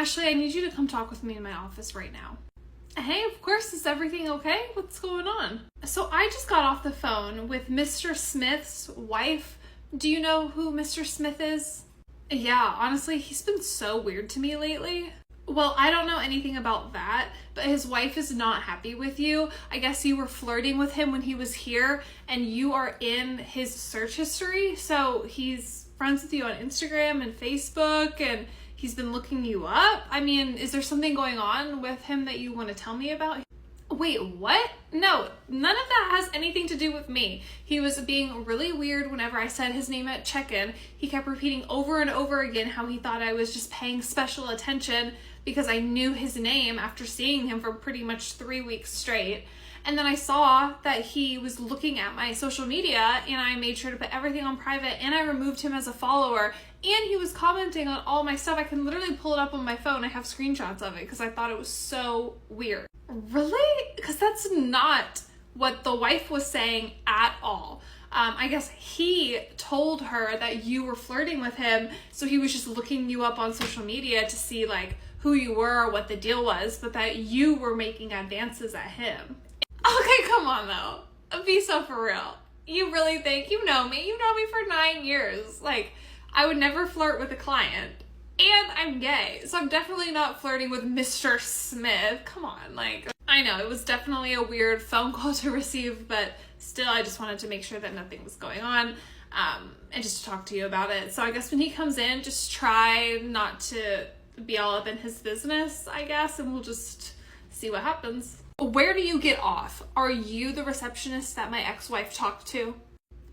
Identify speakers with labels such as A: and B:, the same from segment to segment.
A: Ashley, I need you to come talk with me in my office right now. Hey, of course, is everything okay? What's going on? So I just got off the phone with Mr. Smith's wife. Do you know who Mr. Smith is? Yeah, honestly, he's been so weird to me lately. Well, I don't know anything about that, but his wife is not happy with you. I guess you were flirting with him when he was here, and you are in his search history. So he's friends with you on Instagram and Facebook, and he's been looking you up. I mean, is there something going on with him that you want to tell me about? Wait, what? No, none of that has anything to do with me. He was being really weird whenever I said his name at check-in. He kept repeating over and over again how he thought I was just paying special attention because I knew his name after seeing him for pretty much 3 weeks straight. And then I saw that he was looking at my social media, and I made sure to put everything on private, and I removed him as a follower, and he was commenting on all my stuff. I can literally pull it up on my phone. I have screenshots of it because I thought it was so weird. Really? Because that's not what the wife was saying at all. I guess he told her that you were flirting with him, so he was just looking you up on social media to see like who you were or what the deal was, but that you were making advances at him. Okay, come on though. Be so for real. You really think, you know me for 9 years. Like, I would never flirt with a client. And I'm gay, so I'm definitely not flirting with Mr. Smith. Come on, like, I know, it was definitely a weird phone call to receive, but still, I just wanted to make sure that nothing was going on, and just to talk to you about it. So I guess when he comes in, just try not to be all up in his business, I guess, and we'll just see what happens. Where do you get off? Are you the receptionist that my ex-wife talked to?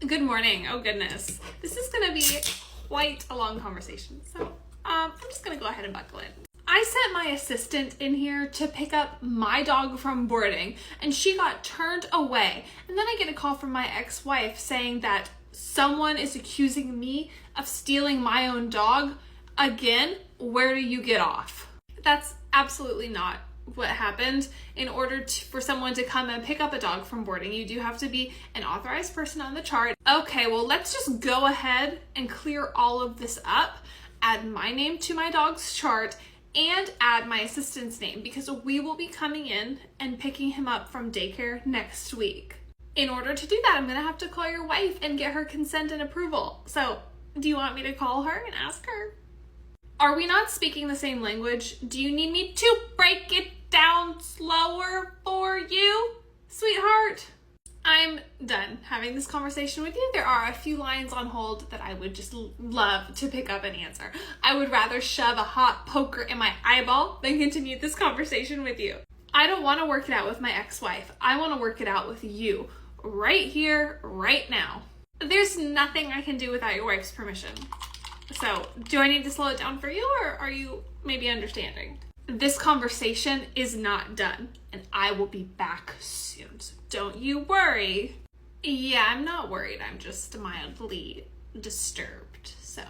A: Good morning. Oh, goodness. This is going to be quite a long conversation, so I'm just going to go ahead and buckle in. I sent my assistant in here to pick up my dog from boarding, and she got turned away. And then I get a call from my ex-wife saying that someone is accusing me of stealing my own dog. Again, where do you get off? That's absolutely not what happened. In order for someone to come and pick up a dog from boarding, you do have to be an authorized person on the chart. Okay, well, let's just go ahead and clear all of this up, add my name to my dog's chart, and add my assistant's name, because we will be coming in and picking him up from daycare next week. In order to do that, I'm gonna have to call your wife and get her consent and approval. So, do you want me to call her and ask her? Are we not speaking the same language? Do you need me to break it down slower for you, sweetheart? I'm done having this conversation with you. There are a few lines on hold that I would just love to pick up and answer. I would rather shove a hot poker in my eyeball than continue this conversation with you. I don't want to work it out with my ex-wife. I want to work it out with you right here, right now. There's nothing I can do without your wife's permission. So, do I need to slow it down for you, or are you maybe understanding? This conversation is not done, and I will be back soon, so don't you worry. Yeah, I'm not worried. I'm just mildly disturbed. So,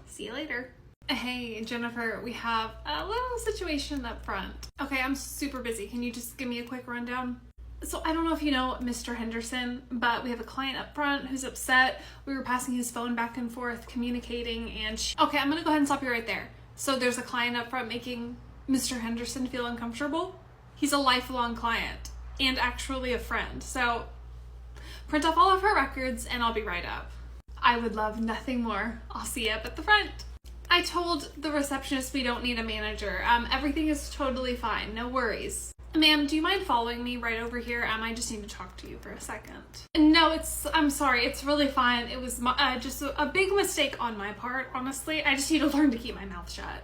A: see you later. Hey, Jennifer, we have a little situation up front. Okay, I'm super busy. Can you just give me a quick rundown? So I don't know if you know Mr. Henderson, but we have a client up front who's upset. We were passing his phone back and forth, communicating, and okay, I'm gonna go ahead and stop you right there. So there's a client up front making Mr. Henderson feel uncomfortable. He's a lifelong client and actually a friend. So print off all of her records and I'll be right up. I would love nothing more. I'll see you up at the front. I told the receptionist we don't need a manager. Everything is totally fine. No worries. Ma'am, do you mind following me right over here? I just need to talk to you for a second. No, I'm sorry, it's really fine. It was just a big mistake on my part, honestly. I just need to learn to keep my mouth shut.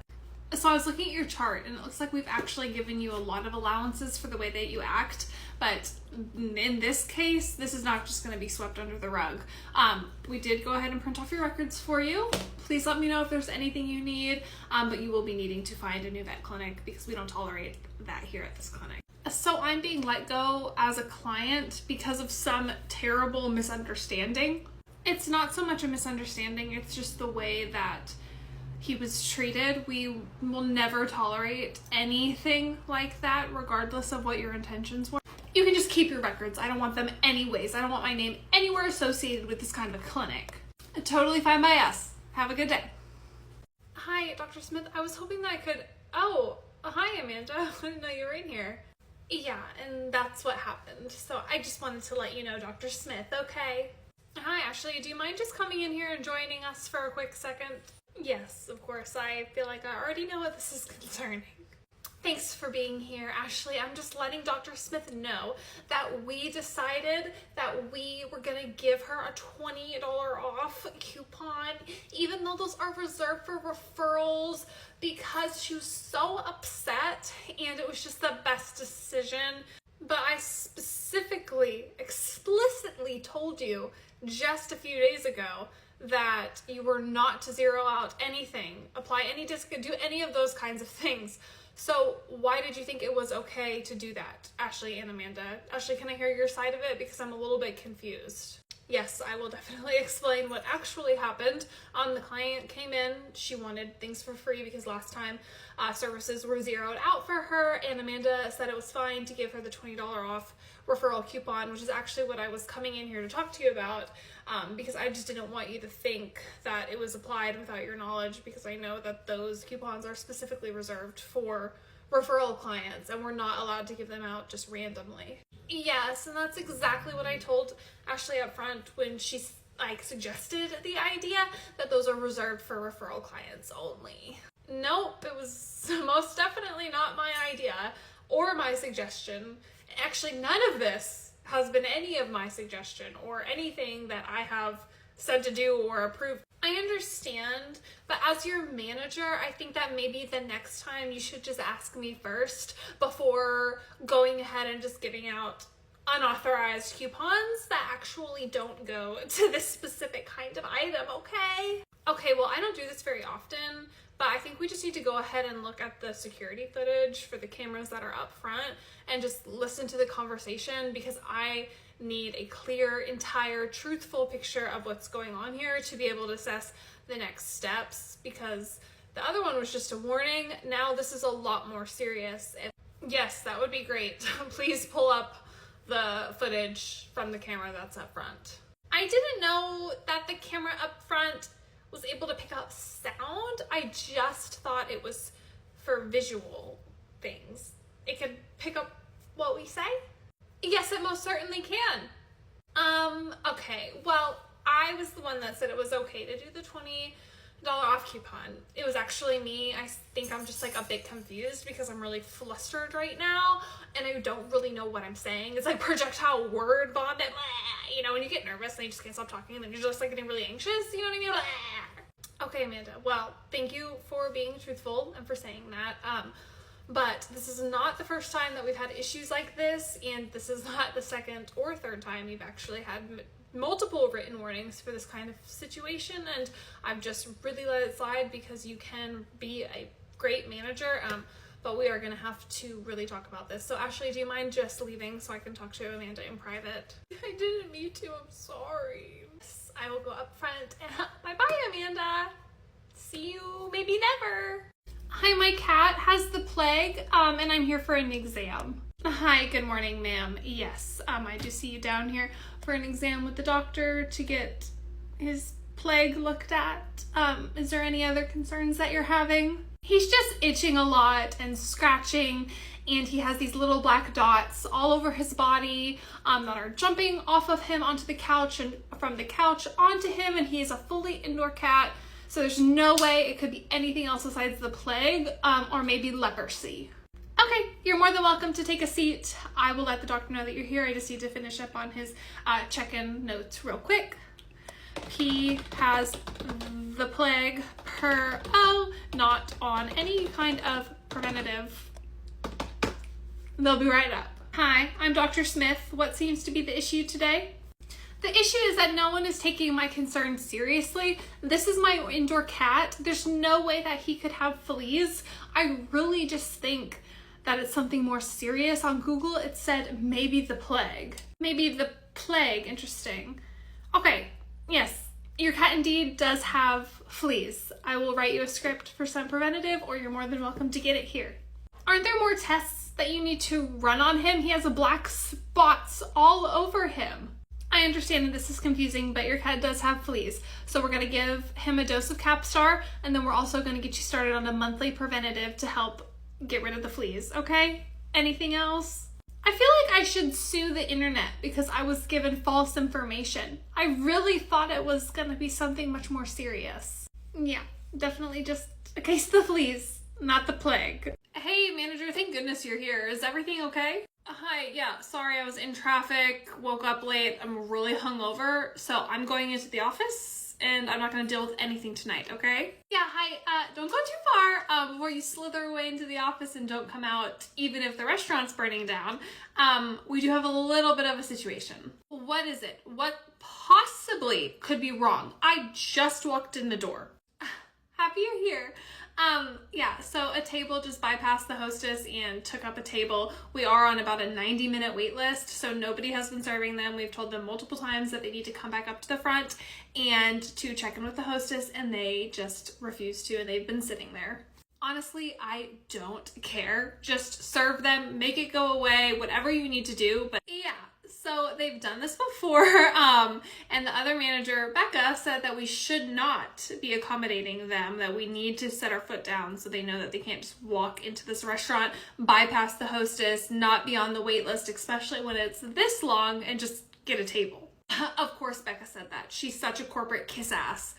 A: So I was looking at your chart, and it looks like we've actually given you a lot of allowances for the way that you act, but in this case, this is not just going to be swept under the rug. We did go ahead and print off your records for you. Please let me know if there's anything you need, but you will be needing to find a new vet clinic because we don't tolerate that here at this clinic. So I'm being let go as a client because of some terrible misunderstanding. It's not so much a misunderstanding, it's just the way that he was treated. We will never tolerate anything like that, regardless of what your intentions were. You can just keep your records. I don't want them anyways. I don't want my name anywhere associated with this kind of a clinic. Totally fine by us. Have a good day. Hi, Dr. Smith. I was hoping that I could Oh, hi Amanda. I didn't know you were in here. Yeah, and that's what happened. So I just wanted to let you know, Dr. Smith, okay? Hi Ashley, do you mind just coming in here and joining us for a quick second? Yes, of course. I feel like I already know what this is concerning. Thanks for being here, Ashley. I'm just letting Dr. Smith know that we decided that we were gonna give her a $20 off coupon, even though those are reserved for referrals, because she was so upset and it was just the best decision. But I specifically, explicitly told you just a few days ago that you were not to zero out anything, apply any discount, do any of those kinds of things. So why did you think it was okay to do that, Ashley and Amanda? Ashley, can I hear your side of it? Because I'm a little bit confused. Yes, I will definitely explain what actually happened. The client came in, she wanted things for free because last time services were zeroed out for her, and Amanda said it was fine to give her the $20 off referral coupon, which is actually what I was coming in here to talk to you about, because I just didn't want you to think that it was applied without your knowledge, because I know that those coupons are specifically reserved for referral clients and we're not allowed to give them out just randomly. Yes, and that's exactly what I told Ashley up front when she suggested the idea that those are reserved for referral clients only. Nope, it was most definitely not my idea or my suggestion. Actually, none of this has been any of my suggestion or anything that I have said to do or approved. I understand, but as your manager, I think that maybe the next time you should just ask me first before going ahead and just giving out unauthorized coupons that actually don't go to this specific kind of item, okay? Okay, well, I don't do this very often, but I think we just need to go ahead and look at the security footage for the cameras that are up front and just listen to the conversation, because I need a clear, entire, truthful picture of what's going on here to be able to assess the next steps, because the other one was just a warning. Now this is a lot more serious. And yes, that would be great. Please pull up the footage from the camera that's up front. I didn't know that the camera up front was able to pick up sound. I just thought it was for visual things. It could pick up what we say? Yes, it most certainly can. Okay, well, I was the one that said it was okay to do the $20 off coupon. It was actually me. I think I'm just a bit confused because I'm really flustered right now and I don't really know what I'm saying. It's like projectile word vomit, you know, when you get nervous and you just can't stop talking and then you're just getting really anxious, you know what I mean? Okay, Amanda, well, thank you for being truthful and for saying that. But this is not the first time that we've had issues like this, and this is not the second or third time we've actually had multiple written warnings for this kind of situation, and I've just really let it slide because you can be a great manager, but we are going to have to really talk about this. So Ashley, do you mind just leaving so I can talk to Amanda in private? I didn't mean to, I'm sorry. I will go up front, and bye-bye, Amanda. See you maybe never. Hi, my cat has the plague, and I'm here for an exam. Hi, good morning, ma'am. Yes, I do see you down here for an exam with the doctor to get his plague looked at. Is there any other concerns that you're having? He's just itching a lot and scratching, and he has these little black dots all over his body that are jumping off of him onto the couch and from the couch onto him, and he is a fully indoor cat. So there's no way it could be anything else besides the plague, or maybe leprosy. Okay, you're more than welcome to take a seat. I will let the doctor know that you're here. I just need to finish up on his check-in notes real quick. He has the plague not on any kind of preventative. They'll be right up. Hi, I'm Dr. Smith. What seems to be the issue today? The issue is that no one is taking my concerns seriously. This is my indoor cat. There's no way that he could have fleas. I really just think that it's something more serious. On Google, it said maybe the plague. Maybe the plague, interesting. Okay, yes, your cat indeed does have fleas. I will write you a script for some preventative, or you're more than welcome to get it here. Aren't there more tests that you need to run on him? He has black spots all over him. I understand that this is confusing, but your cat does have fleas. So we're going to give him a dose of Capstar, and then we're also going to get you started on a monthly preventative to help get rid of the fleas, okay? Anything else? I feel like I should sue the internet because I was given false information. I really thought it was going to be something much more serious. Yeah, definitely just a case of the fleas, not the plague. Hey, manager, thank goodness you're here. Is everything okay? Hi, yeah, sorry I was in traffic, woke up late, I'm really hungover, so I'm going into the office and I'm not going to deal with anything tonight, okay? Yeah, hi, don't go too far before you slither away into the office and don't come out even if the restaurant's burning down. We do have a little bit of a situation. What is it? What possibly could be wrong? I just walked in the door. Happy you're here. Yeah, so a table just bypassed the hostess and took up a table. We are on about a 90-minute wait list, so nobody has been serving them. We've told them multiple times that they need to come back up to the front and to check in with the hostess, and they just refuse to, and they've been sitting there. Honestly, I don't care. Just serve them, make it go away, whatever you need to do, but yeah. So they've done this before, and the other manager, Becca, said that we should not be accommodating them, that we need to set our foot down so they know that they can't just walk into this restaurant, bypass the hostess, not be on the wait list, especially when it's this long, and just get a table. Of course Becca said that. She's such a corporate kiss ass.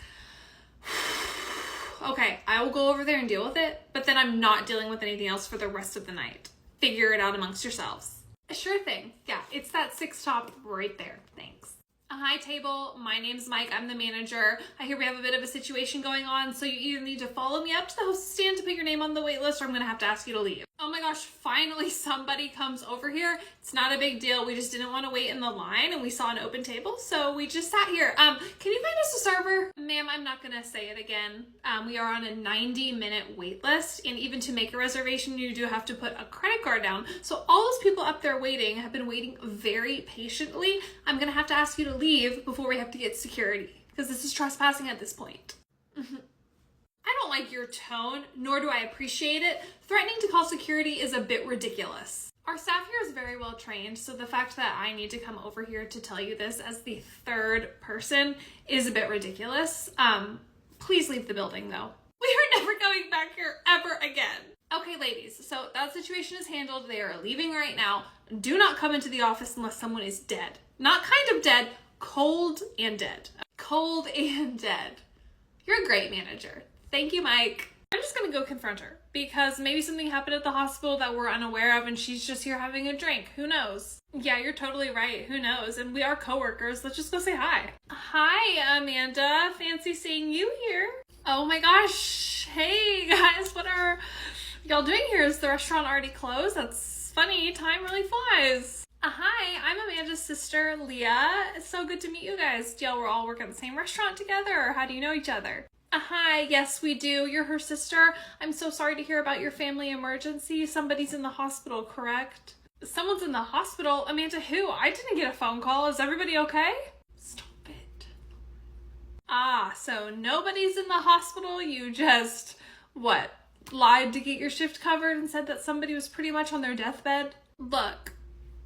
A: Okay, I will go over there and deal with it, but then I'm not dealing with anything else for the rest of the night. Figure it out amongst yourselves. Sure thing. Yeah, it's that 6 top right there. Thanks. Hi, table. My name's Mike. I'm the manager. I hear we have a bit of a situation going on, so you either need to follow me up to the host stand to put your name on the wait list, or I'm going to have to ask you to leave. Oh my gosh, finally somebody comes over here. It's not a big deal. We just didn't want to wait in the line, and we saw an open table, so we just sat here. Can you find us a server? Ma'am, I'm not going to say it again. We are on a 90-minute wait list, and even to make a reservation, you do have to put a credit card down. So all those people up there waiting have been waiting very patiently. I'm going to have to ask you to leave before we have to get security, because this is trespassing at this point. I don't like your tone, nor do I appreciate it. Threatening to call security is a bit ridiculous. Our staff here is very well trained, so the fact that I need to come over here to tell you this as the 3rd person is a bit ridiculous. Please leave the building though. We are never going back here ever again. Okay, ladies, so that situation is handled. They are leaving right now. Do not come into the office unless someone is dead. Not kind of dead, cold and dead. Cold and dead. You're a great manager. Thank you, Mike. I'm just gonna go confront her because maybe something happened at the hospital that we're unaware of and she's just here having a drink. Who knows? Yeah, you're totally right. Who knows? And we are coworkers. Let's just go say hi. Hi, Amanda. Fancy seeing you here. Oh my gosh. Hey, guys. What are y'all doing here? Is the restaurant already closed? That's funny. Time really flies. Hi, I'm Amanda's sister, Leah. It's so good to meet you guys. Do y'all all work at the same restaurant together, or how do you know each other? Hi, yes, we do. You're her sister. I'm so sorry to hear about your family emergency. Somebody's in the hospital, correct? Someone's in the hospital? Amanda, who? I didn't get a phone call. Is everybody okay? Stop it. Ah, so nobody's in the hospital. You just, what, lied to get your shift covered and said that somebody was pretty much on their deathbed? Look,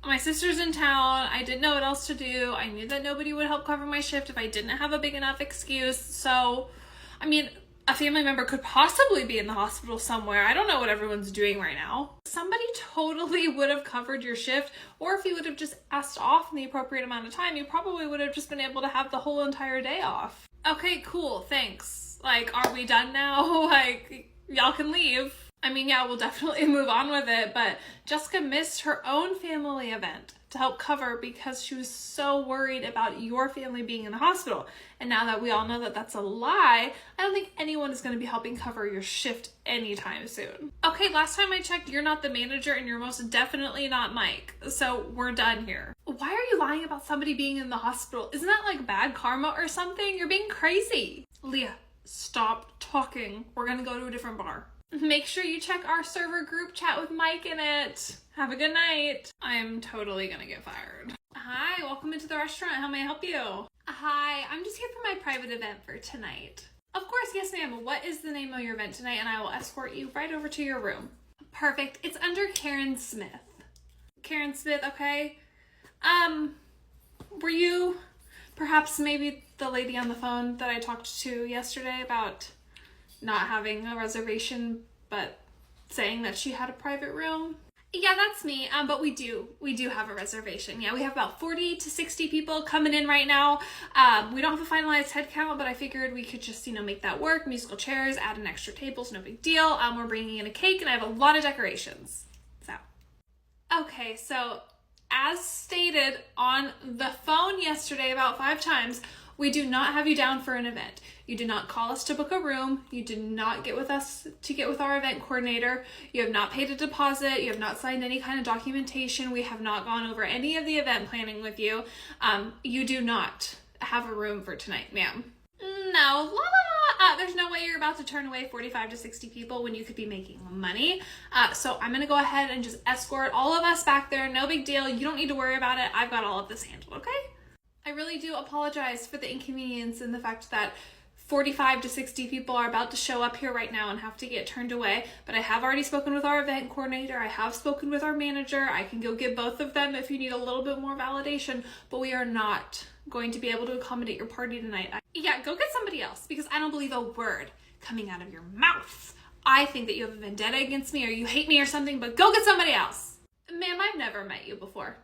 A: my sister's in town. I didn't know what else to do. I knew that nobody would help cover my shift if I didn't have a big enough excuse, so I mean, a family member could possibly be in the hospital somewhere. I don't know what everyone's doing right now. Somebody totally would have covered your shift, or if you would have just asked off in the appropriate amount of time, you probably would have just been able to have the whole entire day off. Okay, cool, thanks. Like, are we done now? Like, y'all can leave. I mean, yeah, we'll definitely move on with it, but Jessica missed her own family event to help cover because she was so worried about your family being in the hospital. And now that we all know that that's a lie, I don't think anyone is going to be helping cover your shift anytime soon. Okay, last time I checked, you're not the manager and you're most definitely not Mike. So we're done here. Why are you lying about somebody being in the hospital? Isn't that like bad karma or something? You're being crazy. Leah, stop talking. We're going to go to a different bar. Make sure you check our server group chat with Mike in it. Have a good night. I am totally gonna get fired. Hi, welcome into the restaurant. How may I help you? Hi, I'm just here for my private event for tonight. Of course, yes ma'am. What is the name of your event tonight? And I will escort you right over to your room. Perfect. It's under Karen Smith. Karen Smith, okay. Were you perhaps maybe the lady on the phone that I talked to yesterday about not having a reservation, but saying that she had a private room? Yeah, that's me. But we do have a reservation. Yeah, we have about 40 to 60 people coming in right now. We don't have a finalized head count, but I figured we could just, make that work. Musical chairs, add an extra tables, no big deal. We're bringing in a cake, and I have a lot of decorations. So, okay, so as stated on the phone yesterday about 5 times, we do not have you down for an event. You did not call us to book a room. You did not get with us to get with our event coordinator. You have not paid a deposit. You have not signed any kind of documentation. We have not gone over any of the event planning with you. You do not have a room for tonight, ma'am. No, there's no way you're about to turn away 45 to 60 people when you could be making money. So I'm gonna go ahead and just escort all of us back there. No big deal. You don't need to worry about it. I've got all of this handled, okay? I really do apologize for the inconvenience and the fact that 45 to 60 people are about to show up here right now and have to get turned away, but I have already spoken with our event coordinator. I have spoken with our manager. I can go get both of them if you need a little bit more validation, but we are not going to be able to accommodate your party tonight. Yeah, go get somebody else, because I don't believe a word coming out of your mouth. I think that you have a vendetta against me or you hate me or something, but go get somebody else. Ma'am, I've never met you before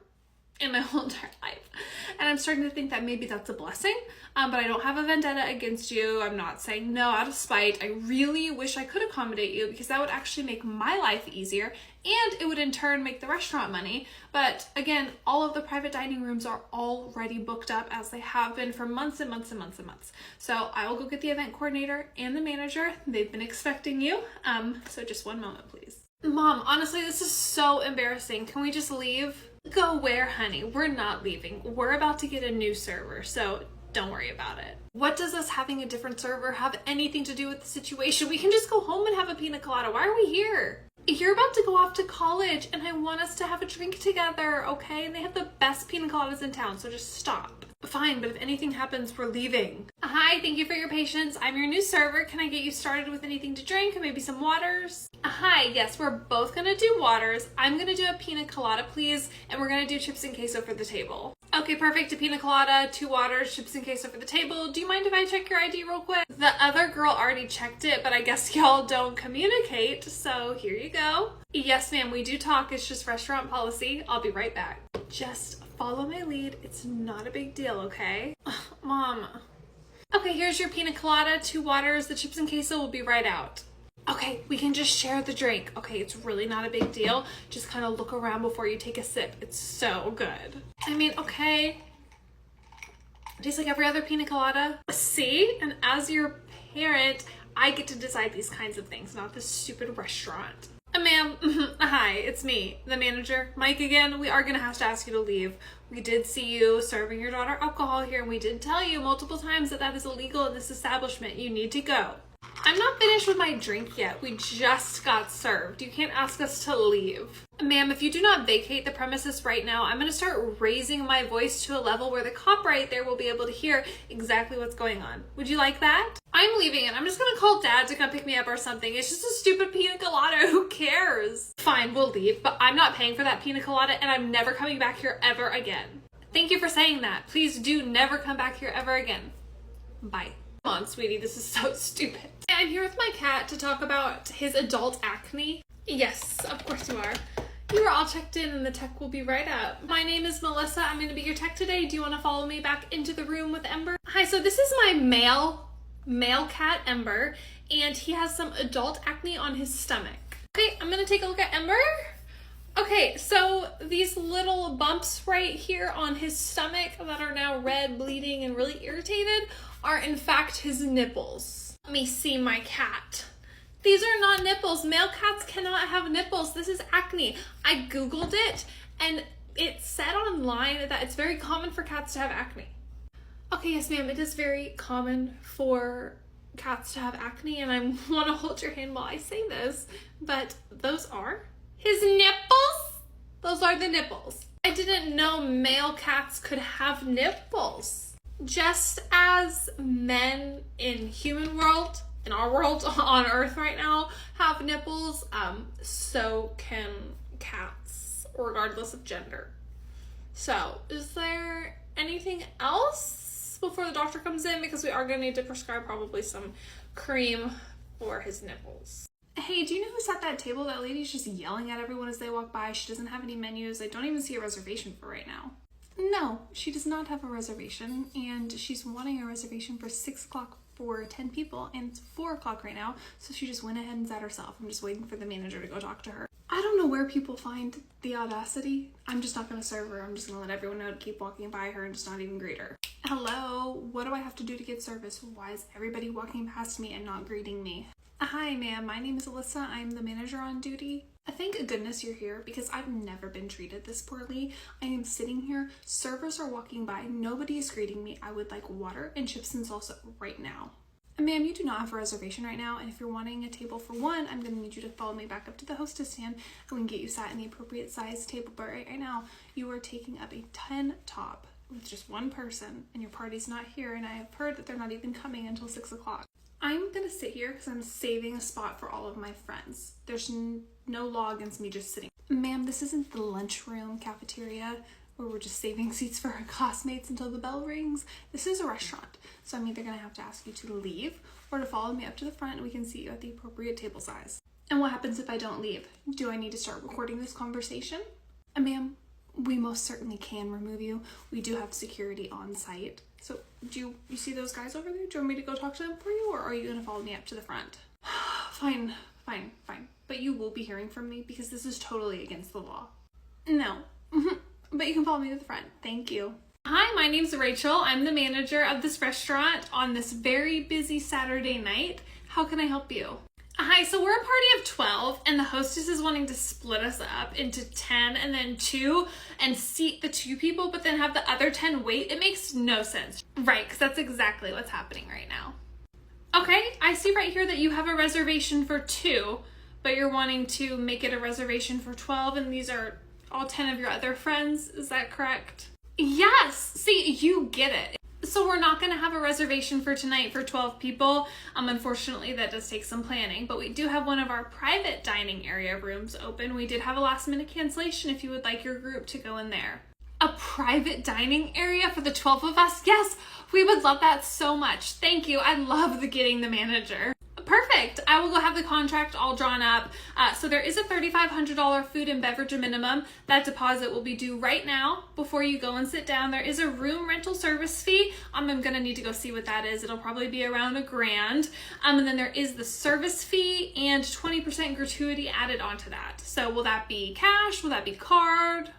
A: in my whole entire life. And I'm starting to think that maybe that's a blessing, but I don't have a vendetta against you. I'm not saying no out of spite. I really wish I could accommodate you because that would actually make my life easier and it would in turn make the restaurant money. But again, all of the private dining rooms are already booked up as they have been for months and months and months and months. So I will go get the event coordinator and the manager. They've been expecting you. So just one moment, please. Mom, honestly, this is so embarrassing. Can we just leave? Go where, honey? We're not leaving. We're about to get a new server, so don't worry about it. What does us having a different server have anything to do with the situation? We can just go home and have a pina colada. Why are we here? You're about to go off to college, and I want us to have a drink together, okay? And they have the best pina coladas in town, so just stop. Fine, but if anything happens, we're leaving. Hi, thank you for your patience. I'm your new server. Can I get you started with anything to drink? Maybe some waters? Hi, yes, we're both gonna do waters. I'm gonna do a pina colada, please, and we're gonna do chips and queso for the table. Okay, perfect. A pina colada, 2 waters, chips and queso for the table. Do you mind if I check your ID real quick? The other girl already checked it, but I guess y'all don't communicate, so here you go. Yes, ma'am, we do talk. It's just restaurant policy. I'll be right back. Just follow my lead. It's not a big deal, okay? Ugh, Mom. Okay, here's your pina colada, 2 waters. The chips and queso will be right out. Okay, we can just share the drink. Okay, it's really not a big deal. Just kind of look around before you take a sip. It's so good. I mean, okay. It tastes like every other pina colada. See? And as your parent, I get to decide these kinds of things, not this stupid restaurant. Ma'am, hi, it's me, the manager, Mike again. We are gonna have to ask you to leave. We did see you serving your daughter alcohol here, and we did tell you multiple times that that is illegal in this establishment. You need to go. I'm not finished with my drink yet. We just got served. You can't ask us to leave. Ma'am, if you do not vacate the premises right now, I'm gonna start raising my voice to a level where the cop right there will be able to hear exactly what's going on. Would you like that? I'm leaving it. I'm just gonna call Dad to come pick me up or something. It's just a stupid pina colada. Who cares? Fine, we'll leave, but I'm not paying for that pina colada and I'm never coming back here ever again. Thank you for saying that. Please do never come back here ever again. Bye. Come on, sweetie, this is so stupid. I'm here with my cat to talk about his adult acne. Yes, of course you are. You are all checked in and the tech will be right up. My name is Melissa. I'm going to be your tech today. Do you want to follow me back into the room with Ember? Hi, so this is my male cat, Ember, and he has some adult acne on his stomach. Okay, I'm going to take a look at Ember. Okay, so these little bumps right here on his stomach that are now red, bleeding, and really irritated are in fact his nipples. Let me see my cat. These are not nipples. Male cats cannot have nipples. This is acne. I Googled it and it said online that it's very common for cats to have acne. Okay, yes ma'am, it is very common for cats to have acne and I want to hold your hand while I say this, but those are his nipples? Those are the nipples. I didn't know male cats could have nipples. Just as men in human world, in our world on Earth right now, have nipples, so can cats, regardless of gender. So, is there anything else before the doctor comes in? Because we are going to need to prescribe probably some cream for his nipples. Hey, do you know who's at that table? That lady's just yelling at everyone as they walk by. She doesn't have any menus. I don't even see a reservation for right now. No, she does not have a reservation, and she's wanting a reservation for 6 o'clock for 10 people, and it's 4 o'clock right now, so she just went ahead and sat herself. I'm just waiting for the manager to go talk to her. I don't know where people find the audacity. I'm just not going to serve her. I'm just going to let everyone know to keep walking by her and just not even greet her. Hello, what do I have to do to get service? Why is everybody walking past me and not greeting me? Hi, ma'am. My name is Alyssa. I'm the manager on duty. Thank goodness you're here because I've never been treated this poorly. I am sitting here. Servers are walking by. Nobody is greeting me. I would like water and chips and salsa right now. Ma'am, you do not have a reservation right now, and if you're wanting a table for one, I'm going to need you to follow me back up to the hostess stand and we can get you sat in the appropriate size table. But right now, you are taking up a 10 top with just one person, and your party's not here, and I have heard that they're not even coming until 6 o'clock. I'm going to sit here because I'm saving a spot for all of my friends. There's no law against me just sitting. Ma'am, this isn't the lunchroom cafeteria where we're just saving seats for our classmates until the bell rings. This is a restaurant, so I'm either going to have to ask you to leave or to follow me up to the front and we can seat you at the appropriate table size. And what happens if I don't leave? Do I need to start recording this conversation? Ma'am, we most certainly can remove you. We do have security on site. So do you see those guys over there? Do you want me to go talk to them for you, or are you going to follow me up to the front? Fine. But you will be hearing from me because this is totally against the law. No. But you can follow me to the front. Thank you. Hi, my name's Rachel. I'm the manager of this restaurant on this very busy Saturday night. How can I help you? Hi, so we're a party of 12 and the hostess is wanting to split us up into 10 and then 2 and seat the 2 people, but then have the other 10 wait. It makes no sense. Right, because that's exactly what's happening right now. Okay, I see right here that you have a reservation for 2, but you're wanting to make it a reservation for 12 and these are all 10 of your other friends. Is that correct? Yes, see, you get it. So we're not going to have a reservation for tonight for 12 people. Unfortunately, that does take some planning, but we do have one of our private dining area rooms open. We did have a last minute cancellation if you would like your group to go in there. A private dining area for the 12 of us? Yes, we would love that so much. Thank you. I love getting the manager. Perfect. I will go have the contract all drawn up. So there is a $3,500 food and beverage minimum. That deposit will be due right now before you go and sit down. There is a room rental service fee. I'm going to need to go see what that is. It'll probably be around $1,000. And then there is the service fee and 20% gratuity added onto that. So will that be cash? Will that be card?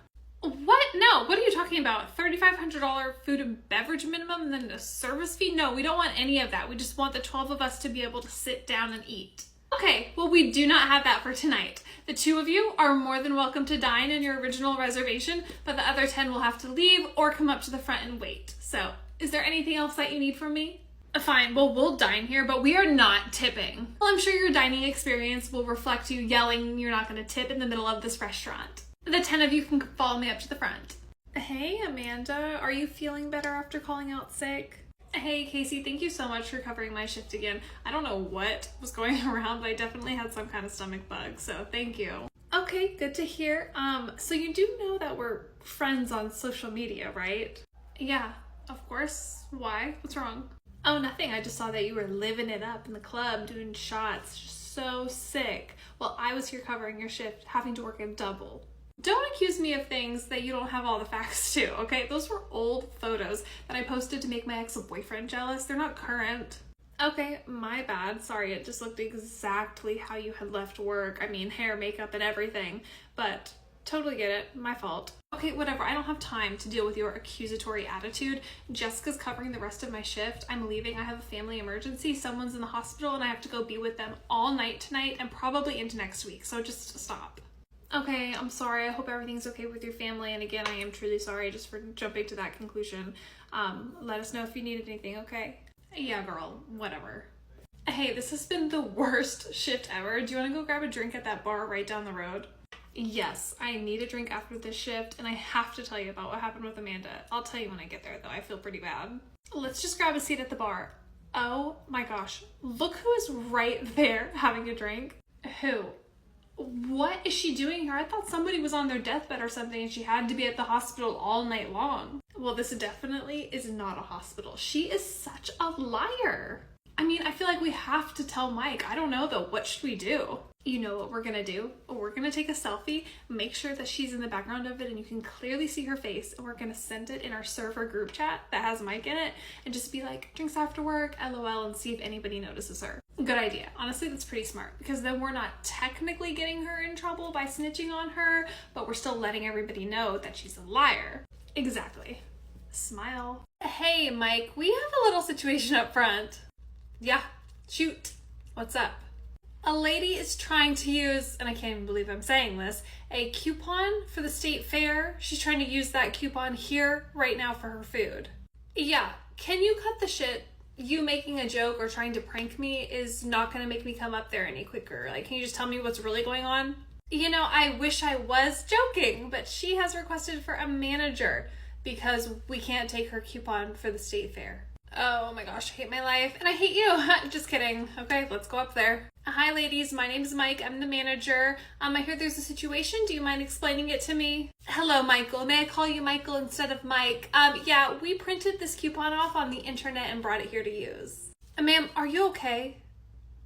A: What? No, what are you talking about? $3,500 food and beverage minimum and then a service fee? No, we don't want any of that. We just want the 12 of us to be able to sit down and eat. Okay, well, we do not have that for tonight. The 2 of you are more than welcome to dine in your original reservation, but the other 10 will have to leave or come up to the front and wait. So, is there anything else that you need from me? Fine, well, we'll dine here, but we are not tipping. Well, I'm sure your dining experience will reflect you yelling you're not going to tip in the middle of this restaurant. The 10 of you can follow me up to the front. Hey, Amanda, are you feeling better after calling out sick? Hey, Casey, thank you so much for covering my shift again. I don't know what was going around, but I definitely had some kind of stomach bug, so thank you. Okay, good to hear. So you do know that we're friends on social media, right? Yeah, of course. Why? What's wrong? Oh, nothing. I just saw that you were living it up in the club, doing shots, just so sick. Well, I was here covering your shift, having to work a double. Don't accuse me of things that you don't have all the facts to, okay? Those were old photos that I posted to make my ex-boyfriend jealous. They're not current. Okay, my bad. Sorry, it just looked exactly how you had left work. I mean, hair, makeup, and everything. But totally get it. My fault. Okay, whatever. I don't have time to deal with your accusatory attitude. Jessica's covering the rest of my shift. I'm leaving. I have a family emergency. Someone's in the hospital and I have to go be with them all night tonight and probably into next week. So just stop. Okay, I'm sorry. I hope everything's okay with your family. And again, I am truly sorry just for jumping to that conclusion. Let us know if you need anything, okay? Yeah, girl, whatever. Hey, this has been the worst shift ever. Do you want to go grab a drink at that bar right down the road? Yes, I need a drink after this shift, and I have to tell you about what happened with Amanda. I'll tell you when I get there, though. I feel pretty bad. Let's just grab a seat at the bar. Oh my gosh, look who is right there having a drink. Who? What is she doing here? I thought somebody was on their deathbed or something and she had to be at the hospital all night long. Well, this definitely is not a hospital. She is such a liar. I mean, I feel like we have to tell Mike. I don't know though, what should we do? You know what we're gonna do? We're gonna take a selfie, make sure that she's in the background of it and you can clearly see her face, and we're gonna send it in our server group chat that has Mike in it and just be like, drinks after work, LOL, and see if anybody notices her. Good idea. Honestly, that's pretty smart, because then we're not technically getting her in trouble by snitching on her, but we're still letting everybody know that she's a liar. Exactly. Smile. Hey, Mike, we have a little situation up front. Yeah, shoot. What's up? A lady is trying to use, and I can't even believe I'm saying this, a coupon for the state fair. She's trying to use that coupon here right now for her food. Yeah, can you cut the shit? You making a joke or trying to prank me is not going to make me come up there any quicker. Like, can you just tell me what's really going on? You know, I wish I was joking, but she has requested for a manager because we can't take her coupon for the state fair. Oh my gosh, I hate my life, and I hate you. Just kidding. Okay, let's go up there. Hi ladies, my name's Mike. I'm the manager. I hear there's a situation. Do you mind explaining it to me? Hello, Michael. May I call you Michael instead of Mike? Yeah, we printed this coupon off on the internet and brought it here to use. Ma'am, are you okay?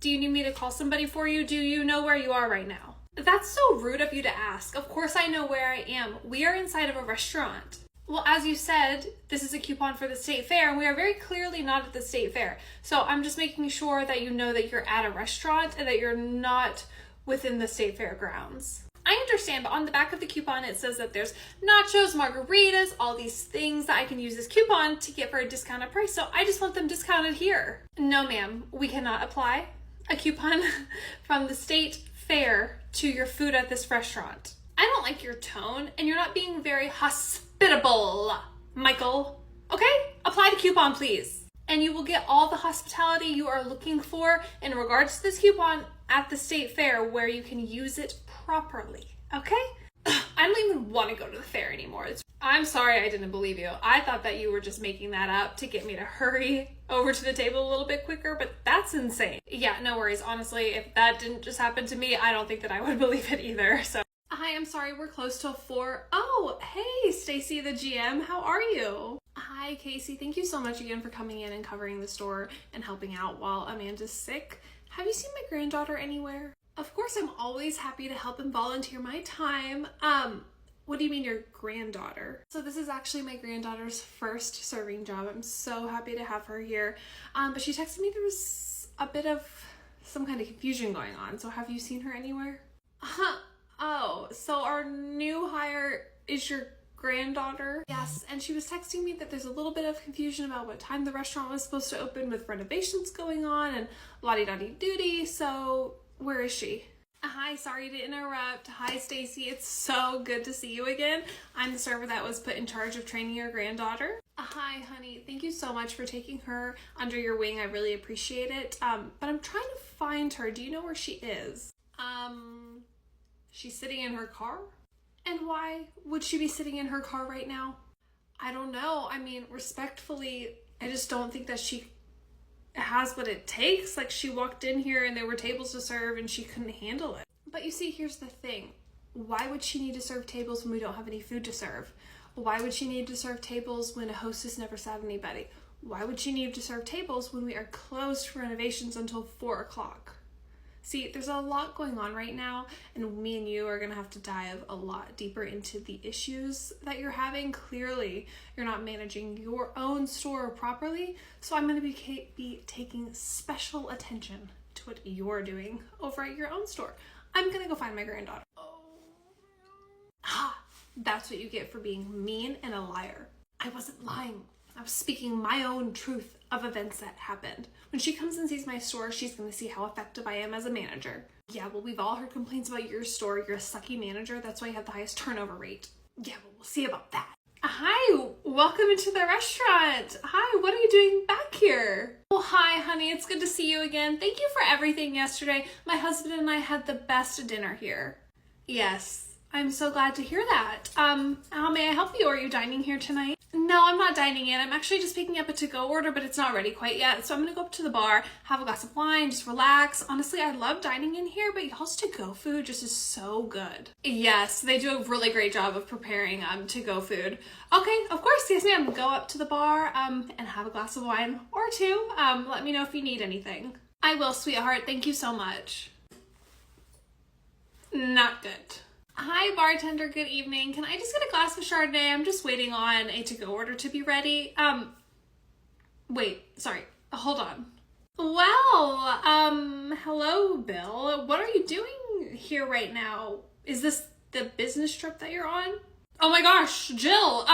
A: Do you need me to call somebody for you? Do you know where you are right now? That's so rude of you to ask. Of course I know where I am. We are inside of a restaurant. Well, as you said, this is a coupon for the state fair, and we are very clearly not at the state fair. So I'm just making sure that you know that you're at a restaurant and that you're not within the state fair grounds. I understand, but on the back of the coupon, it says that there's nachos, margaritas, all these things that I can use this coupon to get for a discounted price. So I just want them discounted here. No, ma'am, we cannot apply a coupon from the state fair to your food at this restaurant. I don't like your tone, and you're not being very hospitable, Michael. Okay? Apply the coupon, please. And you will get all the hospitality you are looking for in regards to this coupon at the state fair where you can use it properly. Okay? I don't even want to go to the fair anymore. I'm sorry I didn't believe you. I thought that you were just making that up to get me to hurry over to the table a little bit quicker, but that's insane. Yeah, no worries. Honestly, if that didn't just happen to me, I don't think that I would believe it either, so. Hi, I'm sorry, we're close till 4. Oh, hey, Stacy the GM, how are you? Hi, Casey. Thank you so much again for coming in and covering the store and helping out while Amanda's sick. Have you seen my granddaughter anywhere? Of course, I'm always happy to help and volunteer my time. What do you mean your granddaughter? So this is actually my granddaughter's first serving job. I'm so happy to have her here. But she texted me there was a bit of some kind of confusion going on. So have you seen her anywhere? Oh, so our new hire is your granddaughter? Yes, and she was texting me that there's a little bit of confusion about what time the restaurant was supposed to open with renovations going on and la-di-da-di-doody, so where is she? Hi, sorry to interrupt. Hi, Stacy. It's so good to see you again. I'm the server that was put in charge of training your granddaughter. Hi, honey. Thank you so much for taking her under your wing. I really appreciate it. But I'm trying to find her. Do you know where she is? She's sitting in her car? And why would she be sitting in her car right now? I don't know. I mean, respectfully, I just don't think that she has what it takes. Like, she walked in here and there were tables to serve and she couldn't handle it. But you see, here's the thing. Why would she need to serve tables when we don't have any food to serve? Why would she need to serve tables when a hostess never sat anybody? Why would she need to serve tables when we are closed for renovations until 4 o'clock? See, there's a lot going on right now, and me and you are going to have to dive a lot deeper into the issues that you're having. Clearly, you're not managing your own store properly, so I'm going to be taking special attention to what you're doing over at your own store. I'm going to go find my granddaughter. Oh. Ha! That's what you get for being mean and a liar. I wasn't lying. I was speaking my own truth of events that happened. When she comes and sees my store, she's going to see how effective I am as a manager. Yeah, well, we've all heard complaints about your store. You're a sucky manager. That's why you have the highest turnover rate. Yeah, well, we'll see about that. Hi, welcome into the restaurant. Hi, what are you doing back here? Well, hi, honey. It's good to see you again. Thank you for everything yesterday. My husband and I had the best dinner here. Yes, I'm so glad to hear that. How may I help you? Are you dining here tonight? No, I'm not dining in. I'm actually just picking up a to-go order, but it's not ready quite yet. So I'm gonna go up to the bar, have a glass of wine, just relax. Honestly, I love dining in here, but y'all's to-go food just is so good. Yes, they do a really great job of preparing to-go food. Okay, of course, yes ma'am. Go up to the bar and have a glass of wine or two. Let me know if you need anything. I will, sweetheart. Thank you so much. Not good. Hi, bartender. Good evening. Can I just get a glass of Chardonnay? I'm just waiting on a to-go order to be ready. Wait, sorry. Hold on. Well, hello, Bill. What are you doing here right now? Is this the business trip that you're on? Oh my gosh, Jill,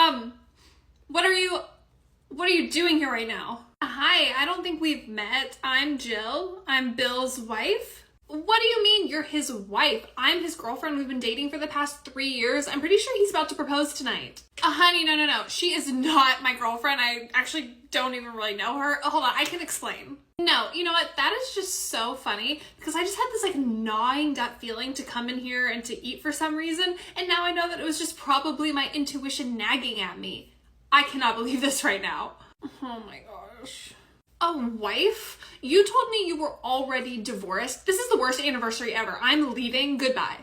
A: what are you doing here right now? Hi, I don't think we've met. I'm Jill. I'm Bill's wife. What do you mean you're his wife? I'm his girlfriend. We've been dating for the past 3 years. I'm pretty sure he's about to propose tonight. Honey, no. She is not my girlfriend. I actually don't even really know her. Hold on, I can explain. No, you know what? That is just so funny because I just had this like gnawing gut feeling to come in here and to eat for some reason. And now I know that it was just probably my intuition nagging at me. I cannot believe this right now. Oh my gosh. A wife? You told me you were already divorced. This is the worst anniversary ever. I'm leaving. Goodbye.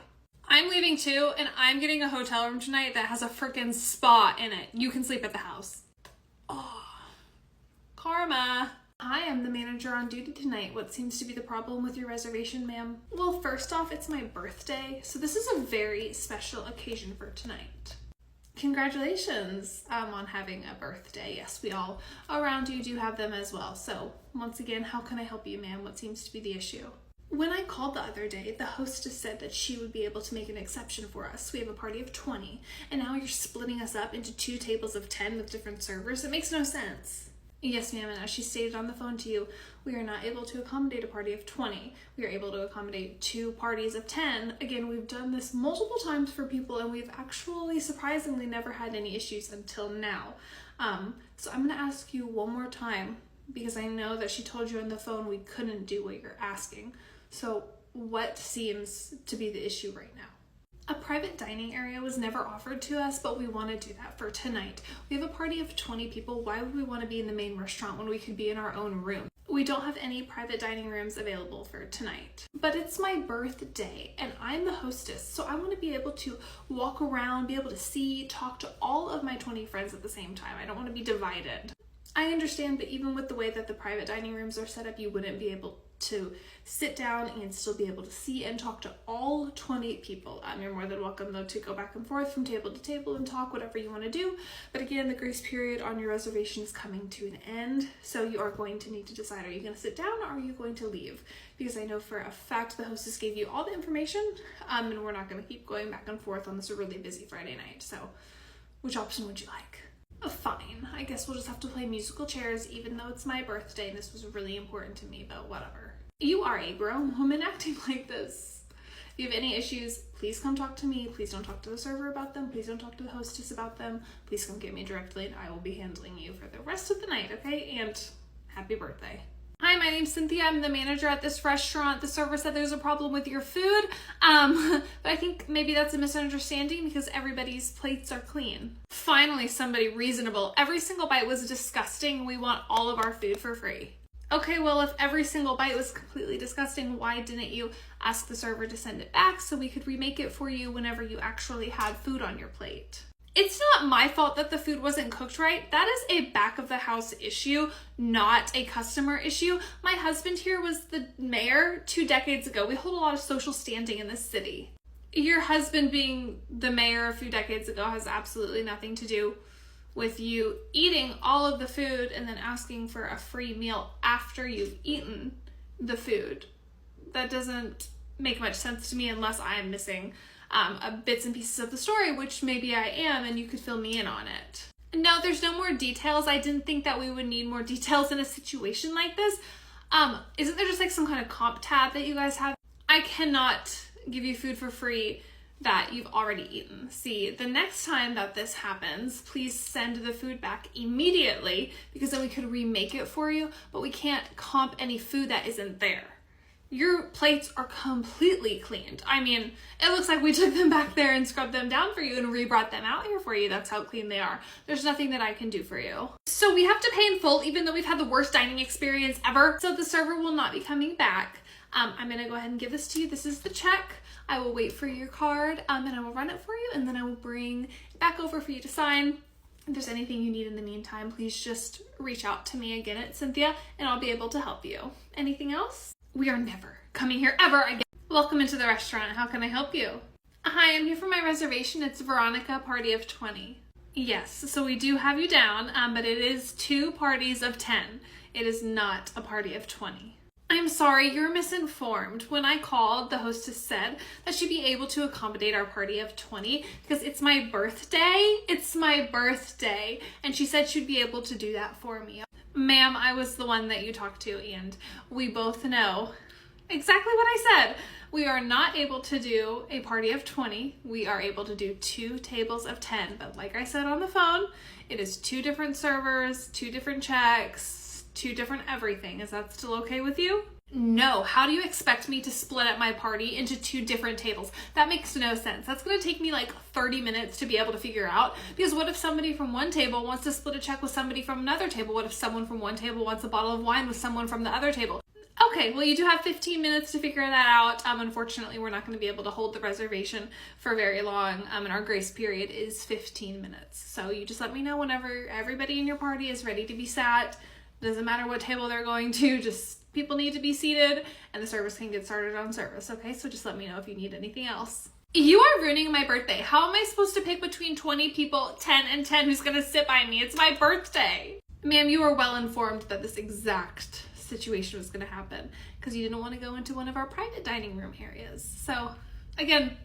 A: I'm leaving too, and I'm getting a hotel room tonight that has a freaking spa in it. You can sleep at the house. Oh, karma. I am the manager on duty tonight. What seems to be the problem with your reservation, ma'am? Well, first off, it's my birthday, so this is a very special occasion for tonight. Congratulations on having a birthday. Yes, we all around you do have them as well. So once again, how can I help you, ma'am? What seems to be the issue? When I called the other day, the hostess said that she would be able to make an exception for us. We have a party of 20, and now you're splitting us up into 2 tables of 10 with different servers. It makes no sense. Yes, ma'am, and as she stated on the phone to you, we are not able to accommodate a party of 20. We are able to accommodate 2 parties of 10. Again, we've done this multiple times for people, and we've actually surprisingly never had any issues until now. So I'm going to ask you one more time, because I know that she told you on the phone we couldn't do what you're asking. So what seems to be the issue right now? A private dining area was never offered to us, but we want to do that for tonight. We have a party of 20 people. Why would we want to be in the main restaurant when we could be in our own room? We don't have any private dining rooms available for tonight. But it's my birthday, and I'm the hostess, so I want to be able to walk around, be able to see, talk to all of my 20 friends at the same time. I don't want to be divided. I understand, but even with the way that the private dining rooms are set up, you wouldn't be able to sit down and still be able to see and talk to all 20 people. You're more than welcome, though, to go back and forth from table to table and talk whatever you want to do. But again, the grace period on your reservation is coming to an end, so you are going to need to decide, are you going to sit down or are you going to leave? Because I know for a fact the hostess gave you all the information, and we're not going to keep going back and forth on this really busy Friday night. So which option would you like? Fine, I guess we'll just have to play musical chairs, even though it's my birthday and this was really important to me, but whatever. You are a grown woman acting like this. If you have any issues, please come talk to me. Please don't talk to the server about them. Please don't talk to the hostess about them. Please come get me directly and I will be handling you for the rest of the night, okay? And happy birthday. Hi, my name's Cynthia. I'm the manager at this restaurant. The server said there's a problem with your food, but I think maybe that's a misunderstanding because everybody's plates are clean. Finally, somebody reasonable. Every single bite was disgusting. We want all of our food for free. Okay, well, if every single bite was completely disgusting, why didn't you ask the server to send it back so we could remake it for you whenever you actually had food on your plate? It's not my fault that the food wasn't cooked right. That is a back of the house issue, not a customer issue. My husband here was the mayor 2 decades ago. We hold a lot of social standing in this city. Your husband being the mayor a few decades ago has absolutely nothing to do with you eating all of the food and then asking for a free meal after you've eaten the food. That doesn't make much sense to me unless I am missing bits and pieces of the story, which maybe I am, and you could fill me in on it. No, there's no more details. I didn't think that we would need more details in a situation like this. Isn't there just like some kind of comp tab that you guys have? I cannot give you food for free that you've already eaten. See, the next time that this happens, please send the food back immediately because then we could remake it for you, but we can't comp any food that isn't there. Your plates are completely cleaned. I mean, it looks like we took them back there and scrubbed them down for you and re-brought them out here for you. That's how clean they are. There's nothing that I can do for you. So we have to pay in full, even though we've had the worst dining experience ever. So the server will not be coming back. I'm gonna go ahead and give this to you. This is the check. I will wait for your card and I will run it for you, and then I will bring it back over for you to sign. If there's anything you need in the meantime, please just reach out to me again at Cynthia and I'll be able to help you. Anything else? We are never coming here ever again. Welcome into the restaurant. How can I help you? Hi, I'm here for my reservation. It's Veronica, party of 20. Yes, so we do have you down, but it is 2 parties of 10. It is not a party of 20. I'm sorry, you're misinformed. When I called, the hostess said that she'd be able to accommodate our party of 20 because it's my birthday. It's my birthday. And she said she'd be able to do that for me. Ma'am, I was the one that you talked to, and we both know exactly what I said. We are not able to do a party of 20. We are able to do 2 tables of 10. But like I said on the phone, it is 2 different servers, 2 different checks, 2 different everything. Is that still okay with you? No. How do you expect me to split up my party into 2 different tables? That makes no sense. That's going to take me like 30 minutes to be able to figure out. Because what if somebody from one table wants to split a check with somebody from another table? What if someone from one table wants a bottle of wine with someone from the other table? Okay, well, you do have 15 minutes to figure that out. Unfortunately, we're not going to be able to hold the reservation for very long, and our grace period is 15 minutes. So you just let me know whenever everybody in your party is ready to be sat. Doesn't matter what table they're going to, just people need to be seated, and the service can get started on service, okay? So just let me know if you need anything else. You are ruining my birthday. How am I supposed to pick between 20 people, 10 and 10, who's going to sit by me? It's my birthday. Ma'am, you are well informed that this exact situation was going to happen because you didn't want to go into one of our private dining room areas. So again,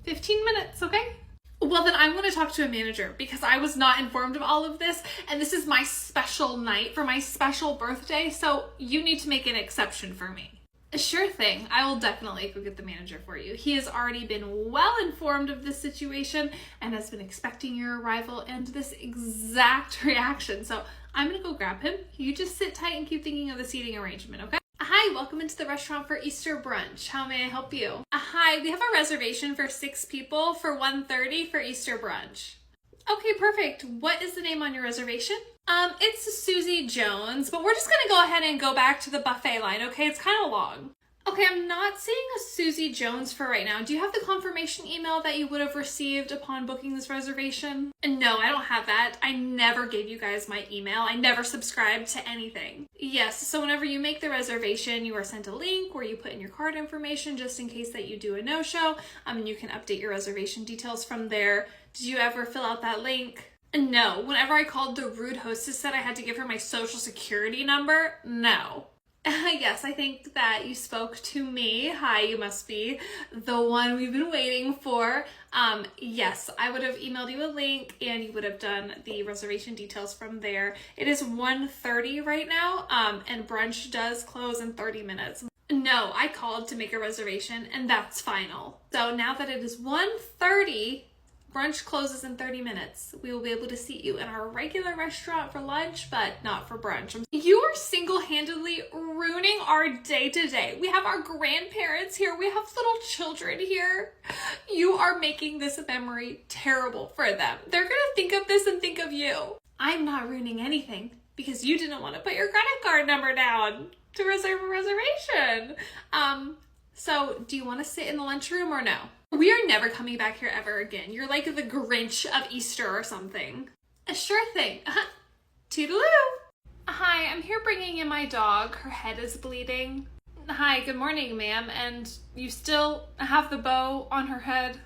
A: 15 minutes, okay? Well, then I'm going to talk to a manager because I was not informed of all of this, and this is my special night for my special birthday, so you need to make an exception for me. Sure thing. I will definitely go get the manager for you. He has already been well informed of this situation and has been expecting your arrival and this exact reaction. So I'm going to go grab him. You just sit tight and keep thinking of the seating arrangement, okay? Hi, welcome into the restaurant for Easter brunch. How may I help you? Hi, we have a reservation for 6 people for 1:30 for Easter brunch. Okay, perfect. What is the name on your reservation? It's Susie Jones, but we're just gonna go ahead and go back to the buffet line, okay? It's kind of long. Okay, I'm not seeing a Susie Jones for right now. Do you have the confirmation email that you would have received upon booking this reservation? No, I don't have that. I never gave you guys my email. I never subscribed to anything. Yes, so whenever you make the reservation, you are sent a link where you put in your card information just in case that you do a no-show, and you can update your reservation details from there. Did you ever fill out that link? No. Whenever I called, the rude hostess said I had to give her my social security number. No. Yes, I think that you spoke to me. Hi, you must be the one we've been waiting for. Yes, I would have emailed you a link and you would have done the reservation details from there. It is 1:30 right now, and brunch does close in 30 minutes. No, I called to make a reservation and that's final. So now that it is 1:30, brunch closes in 30 minutes. We will be able to seat you in our regular restaurant for lunch, but not for brunch. You are single-handedly ruining our day today. We have our grandparents here. We have little children here. You are making this memory terrible for them. They're gonna think of this and think of you. I'm not ruining anything because you didn't want to put your credit card number down to reserve a reservation. So do you want to sit in the lunchroom or no? We are never coming back here ever again. You're like the Grinch of Easter or something. Sure thing. Toodaloo. Hi, I'm here bringing in my dog. Her head is bleeding. Hi, good morning, ma'am. And you still have the bow on her head?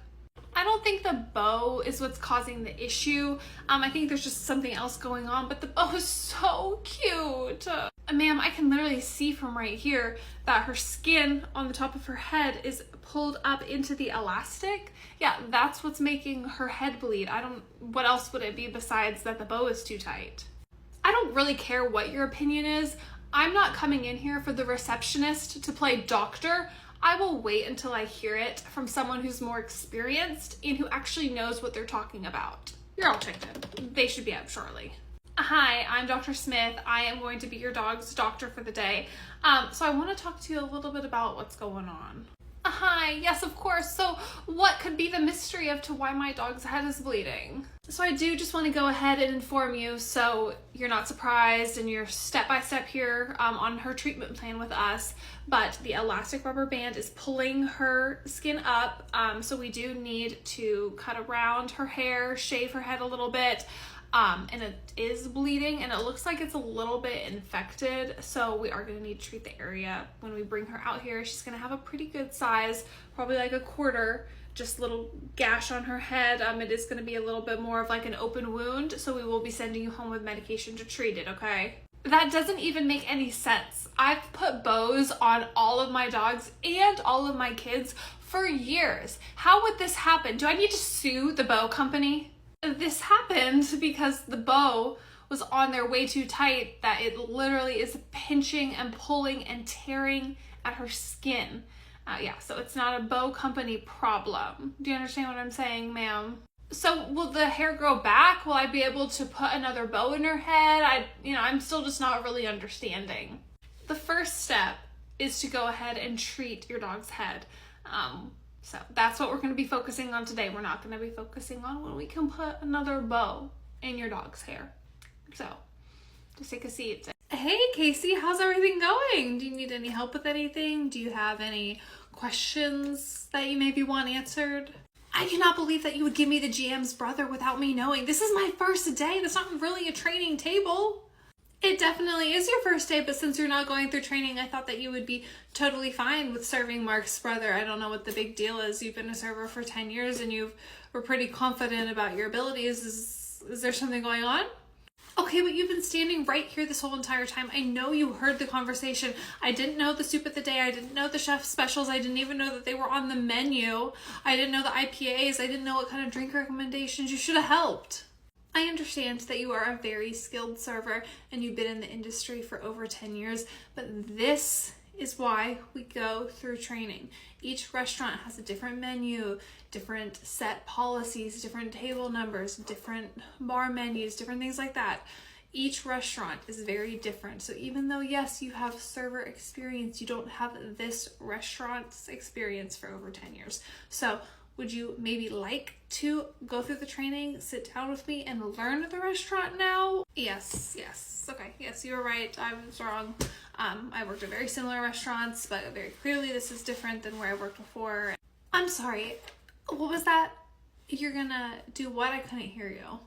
A: I don't think the bow is what's causing the issue. I think there's just something else going on, but the bow is so cute. Ma'am, I can literally see from right here that her skin on the top of her head is pulled up into the elastic. Yeah, that's what's making her head bleed. What else would it be besides that the bow is too tight? I don't really care what your opinion is. I'm not coming in here for the receptionist to play doctor. I will wait until I hear it from someone who's more experienced and who actually knows what they're talking about. You're all checked in. They should be out shortly. Hi, I'm Dr. Smith. I am going to be your dog's doctor for the day. So I want to talk to you a little bit about what's going on. Hi, yes, of course. So what could be the mystery of to why my dog's head is bleeding? So I do just want to go ahead and inform you so you're not surprised and you're step-by-step here on her treatment plan with us. But the elastic rubber band is pulling her skin up. So we do need to cut around her hair, shave her head a little bit. And it is bleeding and it looks like it's a little bit infected, so we are going to need to treat the area when we bring her out here. She's going to have a pretty good size, probably like a quarter, just little gash on her head. It is going to be a little bit more of like an open wound, so we will be sending you home with medication to treat it, okay? That doesn't even make any sense. I've put bows on all of my dogs and all of my kids for years. How would this happen? Do I need to sue the bow company? This happened because the bow was on there way too tight that it literally is pinching and pulling and tearing at her skin. So it's not a bow company problem. Do you understand what I'm saying, ma'am? So will the hair grow back? Will I be able to put another bow in her head? I'm still just not really understanding. The first step is to go ahead and treat your dog's head. So that's what we're going to be focusing on today. We're not going to be focusing on when we can put another bow in your dog's hair. So just take a seat. Hey Casey, how's everything going? Do you need any help with anything? Do you have any questions that you maybe want answered? I cannot believe that you would give me the GM's brother without me knowing. This is my first day. That's not really a training table. It definitely is your first day, but since you're not going through training, I thought that you would be totally fine with serving Mark's brother. I don't know what the big deal is. You've been a server for 10 years and you were pretty confident about your abilities. Is there something going on? Okay, but you've been standing right here this whole entire time. I know you heard the conversation. I didn't know the soup of the day. I didn't know the chef specials. I didn't even know that they were on the menu. I didn't know the IPAs. I didn't know what kind of drink recommendations. You should have helped. I understand that you are a very skilled server and you've been in the industry for over 10 years, but this is why we go through training. Each restaurant has a different menu, different set policies, different table numbers, different bar menus, different things like that. Each restaurant is very different. So even though, yes, you have server experience, you don't have this restaurant's experience for over 10 years. So would you maybe like to go through the training, sit down with me, and learn the restaurant now? Yes. Okay, yes, you were right. I was wrong. I worked at very similar restaurants, but very clearly this is different than where I worked before. I'm sorry. What was that? You're gonna do what? I couldn't hear you.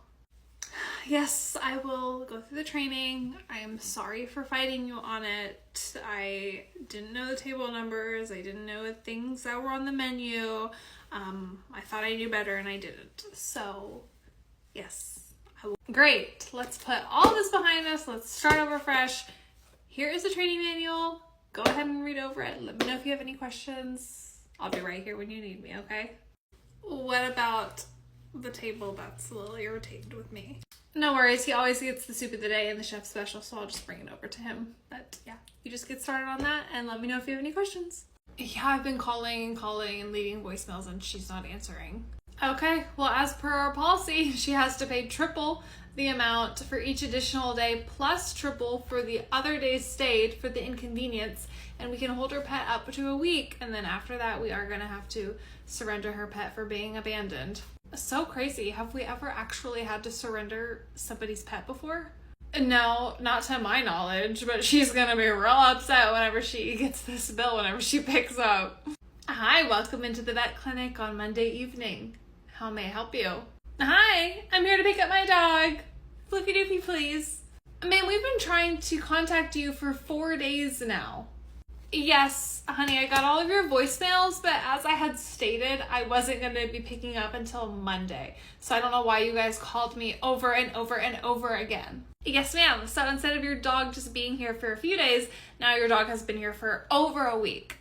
A: Yes, I will go through the training. I am sorry for fighting you on it. I didn't know the table numbers. I didn't know the things that were on the menu. I thought I knew better and I didn't. So, yes, I will. Great. Let's put all this behind us. Let's start over fresh. Here is the training manual. Go ahead and read over it. Let me know if you have any questions. I'll be right here when you need me, okay? What about the table that's a little irritated with me? No worries. He always gets the soup of the day and the chef special, so I'll just bring it over to him. But yeah, you just get started on that and let me know if you have any questions. Yeah, I've been calling and leaving voicemails and she's not answering. Okay, well, as per our policy, she has to pay triple the amount for each additional day plus triple for the other days stayed for the inconvenience, and we can hold her pet up to a week, and then after that we are going to have to surrender her pet for being abandoned. So crazy. Have we ever actually had to surrender somebody's pet before? No, not to my knowledge, but she's gonna be real upset whenever she gets this bill, whenever she picks up. Hi, welcome into the vet clinic on Monday evening. How may I help you? Hi, I'm here to pick up my dog. Floofy doofy, please. Man, we've been trying to contact you for 4 days now. Yes, honey, I got all of your voicemails, but as I had stated, I wasn't going to be picking up until Monday. So I don't know why you guys called me over and over and over again. Yes, ma'am. So instead of your dog just being here for a few days, now your dog has been here for over a week.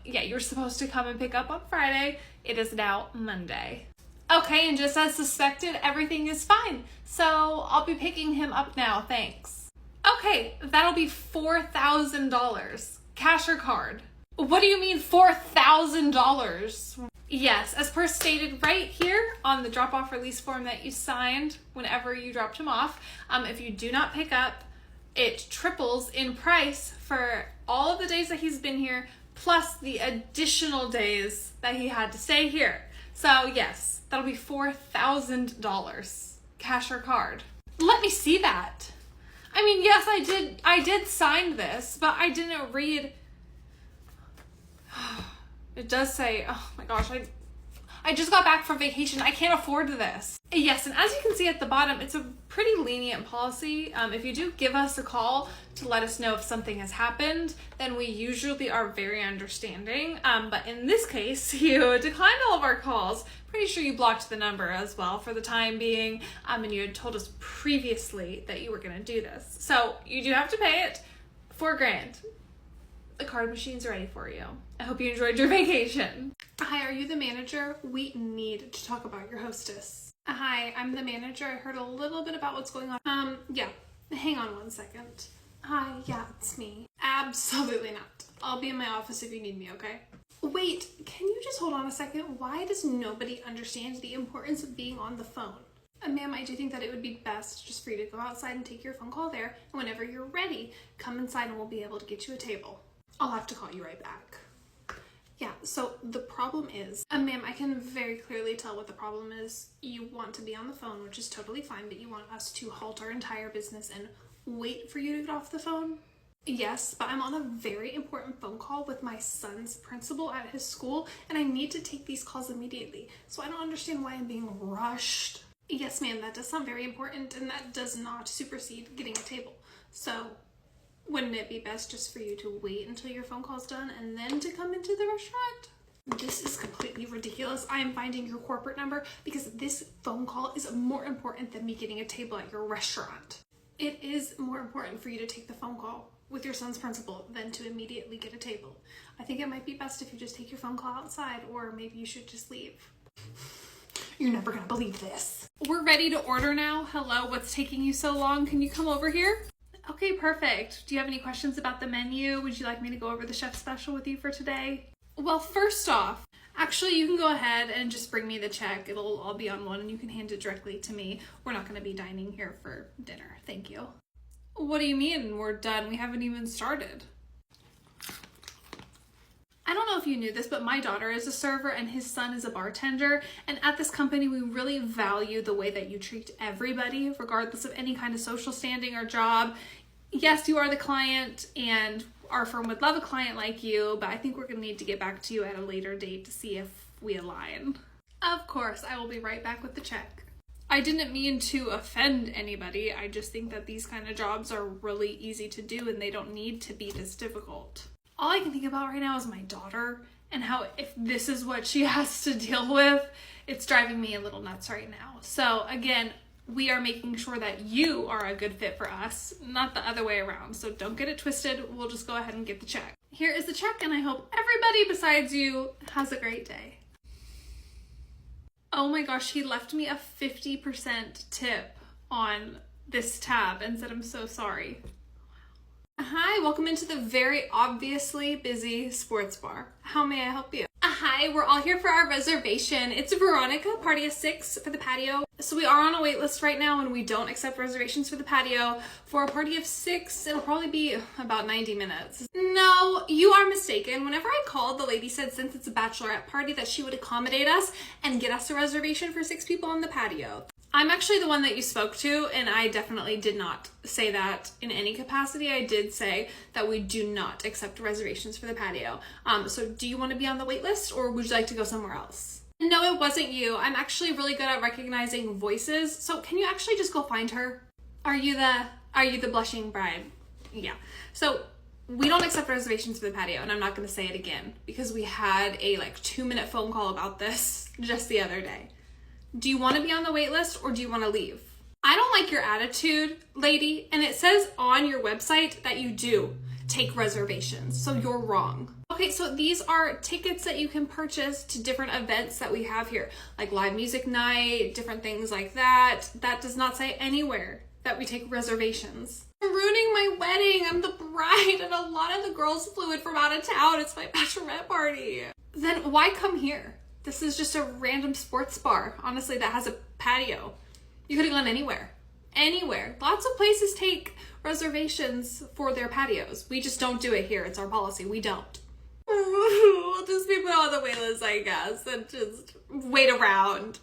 A: Yeah, you're supposed to come and pick up on Friday. It is now Monday. Okay, and just as suspected, everything is fine. So I'll be picking him up now, thanks. Okay, that'll be $4,000. Cash or card? What do you mean $4,000? Yes, as per stated right here on the drop-off release form that you signed whenever you dropped him off, if you do not pick up, it triples in price for all of the days that he's been here, plus the additional days that he had to stay here. So yes, that'll be $4,000, cash or card. Let me see that. I mean, yes, I did sign this, but I didn't read. It does say, oh my gosh, I just got back from vacation. I can't afford this. Yes, and as you can see at the bottom, it's a pretty lenient policy. If you do give us a call to let us know if something has happened, then we usually are very understanding. But in this case, you declined all of our calls. Pretty sure you blocked the number as well for the time being. And you had told us previously that you were gonna do this. So you do have to pay it, $4,000. The card machine's ready for you. I hope you enjoyed your vacation. Hi, are you the manager? We need to talk about your hostess. Hi, I'm the manager. I heard a little bit about what's going on. Yeah, hang on one second. Hi, yeah, it's me. Absolutely not. I'll be in my office if you need me, okay? Wait, can you just hold on a second? Why does nobody understand the importance of being on the phone? Ma'am, I do think that it would be best just for you to go outside and take your phone call there, and whenever you're ready, come inside and we'll be able to get you a table. I'll have to call you right back. Yeah, so the problem is, ma'am, I can very clearly tell what the problem is. You want to be on the phone, which is totally fine, but you want us to halt our entire business and wait for you to get off the phone? Yes, but I'm on a very important phone call with my son's principal at his school, and I need to take these calls immediately. So I don't understand why I'm being rushed. Yes, ma'am, that does sound very important, and that does not supersede getting a table. So wouldn't it be best just for you to wait until your phone call's done and then to come into the restaurant? This is completely ridiculous. I am finding your corporate number because this phone call is more important than me getting a table at your restaurant. It is more important for you to take the phone call with your son's principal than to immediately get a table. I think it might be best if you just take your phone call outside, or maybe you should just leave. You're never gonna believe this. We're ready to order now. Hello, what's taking you so long? Can you come over here? Okay, perfect. Do you have any questions about the menu? Would you like me to go over the chef special with you for today? Well, first off, actually you can go ahead and just bring me the check. It'll all be on one and you can hand it directly to me. We're not gonna be dining here for dinner. Thank you. What do you mean we're done? We haven't even started. I don't know if you knew this, but my daughter is a server and his son is a bartender. And at this company, we really value the way that you treat everybody, regardless of any kind of social standing or job. Yes, you are the client and our firm would love a client like you, but I think we're gonna need to get back to you at a later date to see if we align. Of course, I will be right back with the check. I didn't mean to offend anybody. I just think that these kind of jobs are really easy to do and they don't need to be this difficult. All I can think about right now is my daughter and how if this is what she has to deal with, it's driving me a little nuts right now. So again, we are making sure that you are a good fit for us, not the other way around. So don't get it twisted. We'll just go ahead and get the check. Here is the check, and I hope everybody besides you has a great day. Oh my gosh, he left me a 50% tip on this tab and said I'm so sorry. Hi, welcome into the very obviously busy sports bar. How may I help you? Hi, we're all here for our reservation. It's Veronica, party of 6 for the patio. So we are on a wait list right now and we don't accept reservations for the patio. For a party of 6, it'll probably be about 90 minutes. No, you are mistaken. Whenever I called, the lady said since it's a bachelorette party that she would accommodate us and get us a reservation for 6 people on the patio. I'm actually the one that you spoke to, and I definitely did not say that in any capacity. I did say that we do not accept reservations for the patio. So do you want to be on the wait list, or would you like to go somewhere else? No, it wasn't you. I'm actually really good at recognizing voices. So can you actually just go find her? Are you the blushing bride? Yeah. So we don't accept reservations for the patio, and I'm not going to say it again because we had a 2-minute phone call about this just the other day. Do you want to be on the wait list or do you want to leave? I don't like your attitude, lady, and it says on your website that you do take reservations, so you're wrong. Okay, so these are tickets that you can purchase to different events that we have here, like live music night, different things like that. That does not say anywhere that we take reservations. You're ruining my wedding. I'm the bride and a lot of the girls flew in from out of town. It's my bachelorette party. Then why come here? This is just a random sports bar, honestly, that has a patio. You could have gone anywhere. Anywhere. Lots of places take reservations for their patios. We just don't do it here. It's our policy. We don't. We'll just be put on the wait list, I guess, and just wait around.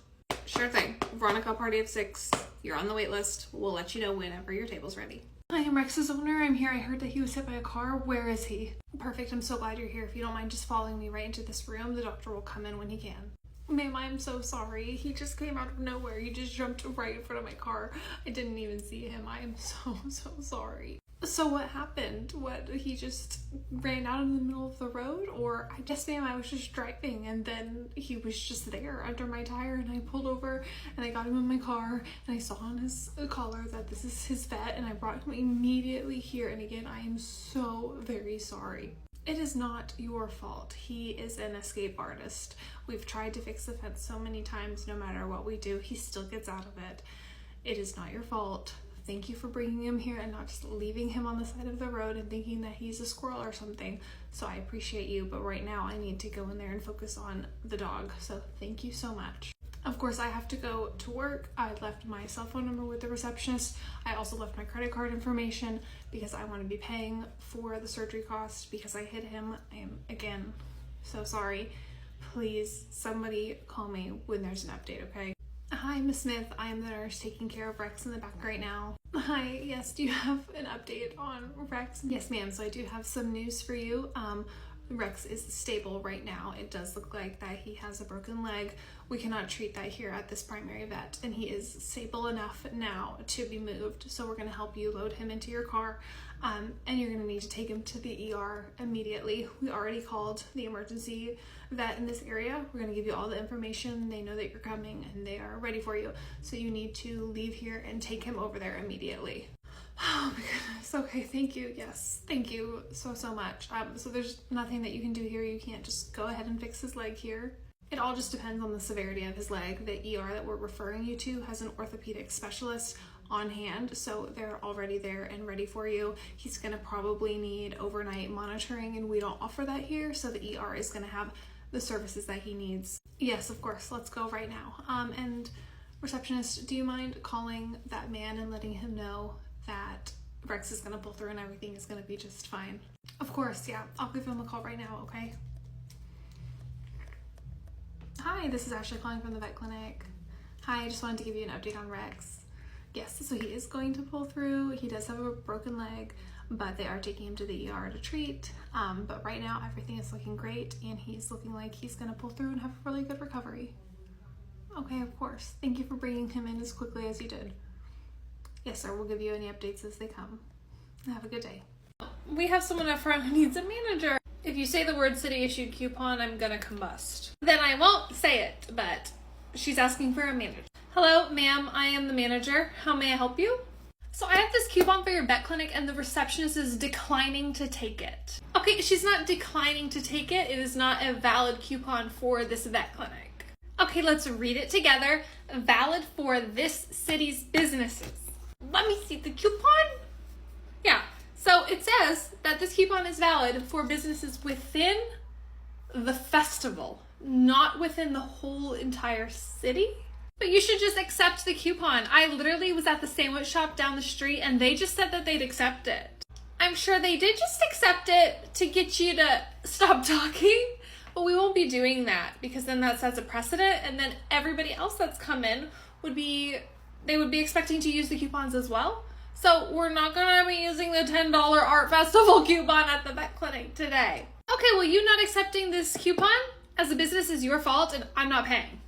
A: Sure thing. Veronica, party of 6. You're on the wait list. We'll let you know whenever your table's ready. Hi, I'm Rex's owner. I'm here. I heard that he was hit by a car. Where is he? Perfect. I'm so glad you're here. If you don't mind just following me right into this room, the doctor will come in when he can. Ma'am, I'm so sorry. He just came out of nowhere. He just jumped right in front of my car. I didn't even see him. I am so sorry. So what happened? He just ran out in the middle of the road? Or, I guess, ma'am, I was just driving and then he was just there under my tire and I pulled over and I got him in my car and I saw on his collar that this is his vet and I brought him immediately here. And again, I am so very sorry. It is not your fault. He is an escape artist. We've tried to fix the fence so many times. No matter what we do, he still gets out of it. It is not your fault. Thank you for bringing him here and not just leaving him on the side of the road and thinking that he's a squirrel or something. So I appreciate you, but right now I need to go in there and focus on the dog. So thank you so much. Of course, I have to go to work. I left my cell phone number with the receptionist. I also left my credit card information because I want to be paying for the surgery cost because I hit him. I am, again, so sorry. Please, somebody call me when there's an update, okay? Hi, Miss Smith. I am the nurse taking care of Rex in the back right now. Hi, yes, do you have an update on Rex? Yes, ma'am, so I do have some news for you. Rex is stable right now. It does look like that he has a broken leg. We cannot treat that here at this primary vet, and he is stable enough now to be moved. So we're going to help you load him into your car, and you're going to need to take him to the ER immediately. We already called the emergency vet in this area. We're going to give you all the information. They know that you're coming, and they are ready for you. So you need to leave here and take him over there immediately. Oh my goodness. Okay, thank you. Yes, thank you so much. So there's nothing that you can do here. You can't just go ahead and fix his leg here. It all just depends on the severity of his leg. The ER that we're referring you to has an orthopedic specialist on hand, so they're already there and ready for you. He's gonna probably need overnight monitoring, and we don't offer that here, so the ER is gonna have the services that he needs. Yes, of course. Let's go right now. And receptionist, do you mind calling that man and letting him know that Rex is gonna pull through and everything is gonna be just fine? Of course, yeah. I'll give him a call right now, okay? Hi, this is Ashley calling from the vet clinic. Hi, I just wanted to give you an update on Rex. Yes, so he is going to pull through. He does have a broken leg, but they are taking him to the ER to treat. But right now everything is looking great and he's looking like he's gonna pull through and have a really good recovery. Okay, of course. Thank you for bringing him in as quickly as you did. Yes, sir, we'll give you any updates as they come. Have a good day. We have someone up front who needs a manager. If you say the word city issued coupon, I'm gonna combust. Then I won't say it, but she's asking for a manager. Hello, ma'am, I am the manager. How may I help you? So I have this coupon for your vet clinic and the receptionist is declining to take it. Okay, she's not declining to take it. It is not a valid coupon for this vet clinic. Okay, let's read it together. Valid for this city's businesses. Let me see the coupon. Yeah, so it says that this coupon is valid for businesses within the festival, not within the whole entire city. But you should just accept the coupon. I literally was at the sandwich shop down the street and they just said that they'd accept it. I'm sure they did just accept it to get you to stop talking, but we won't be doing that because then that sets a precedent and then everybody else that's come in they would be expecting to use the coupons as well. So we're not gonna be using the $10 art festival coupon at the vet clinic today. Okay, well, you not accepting this coupon as a business is your fault and I'm not paying.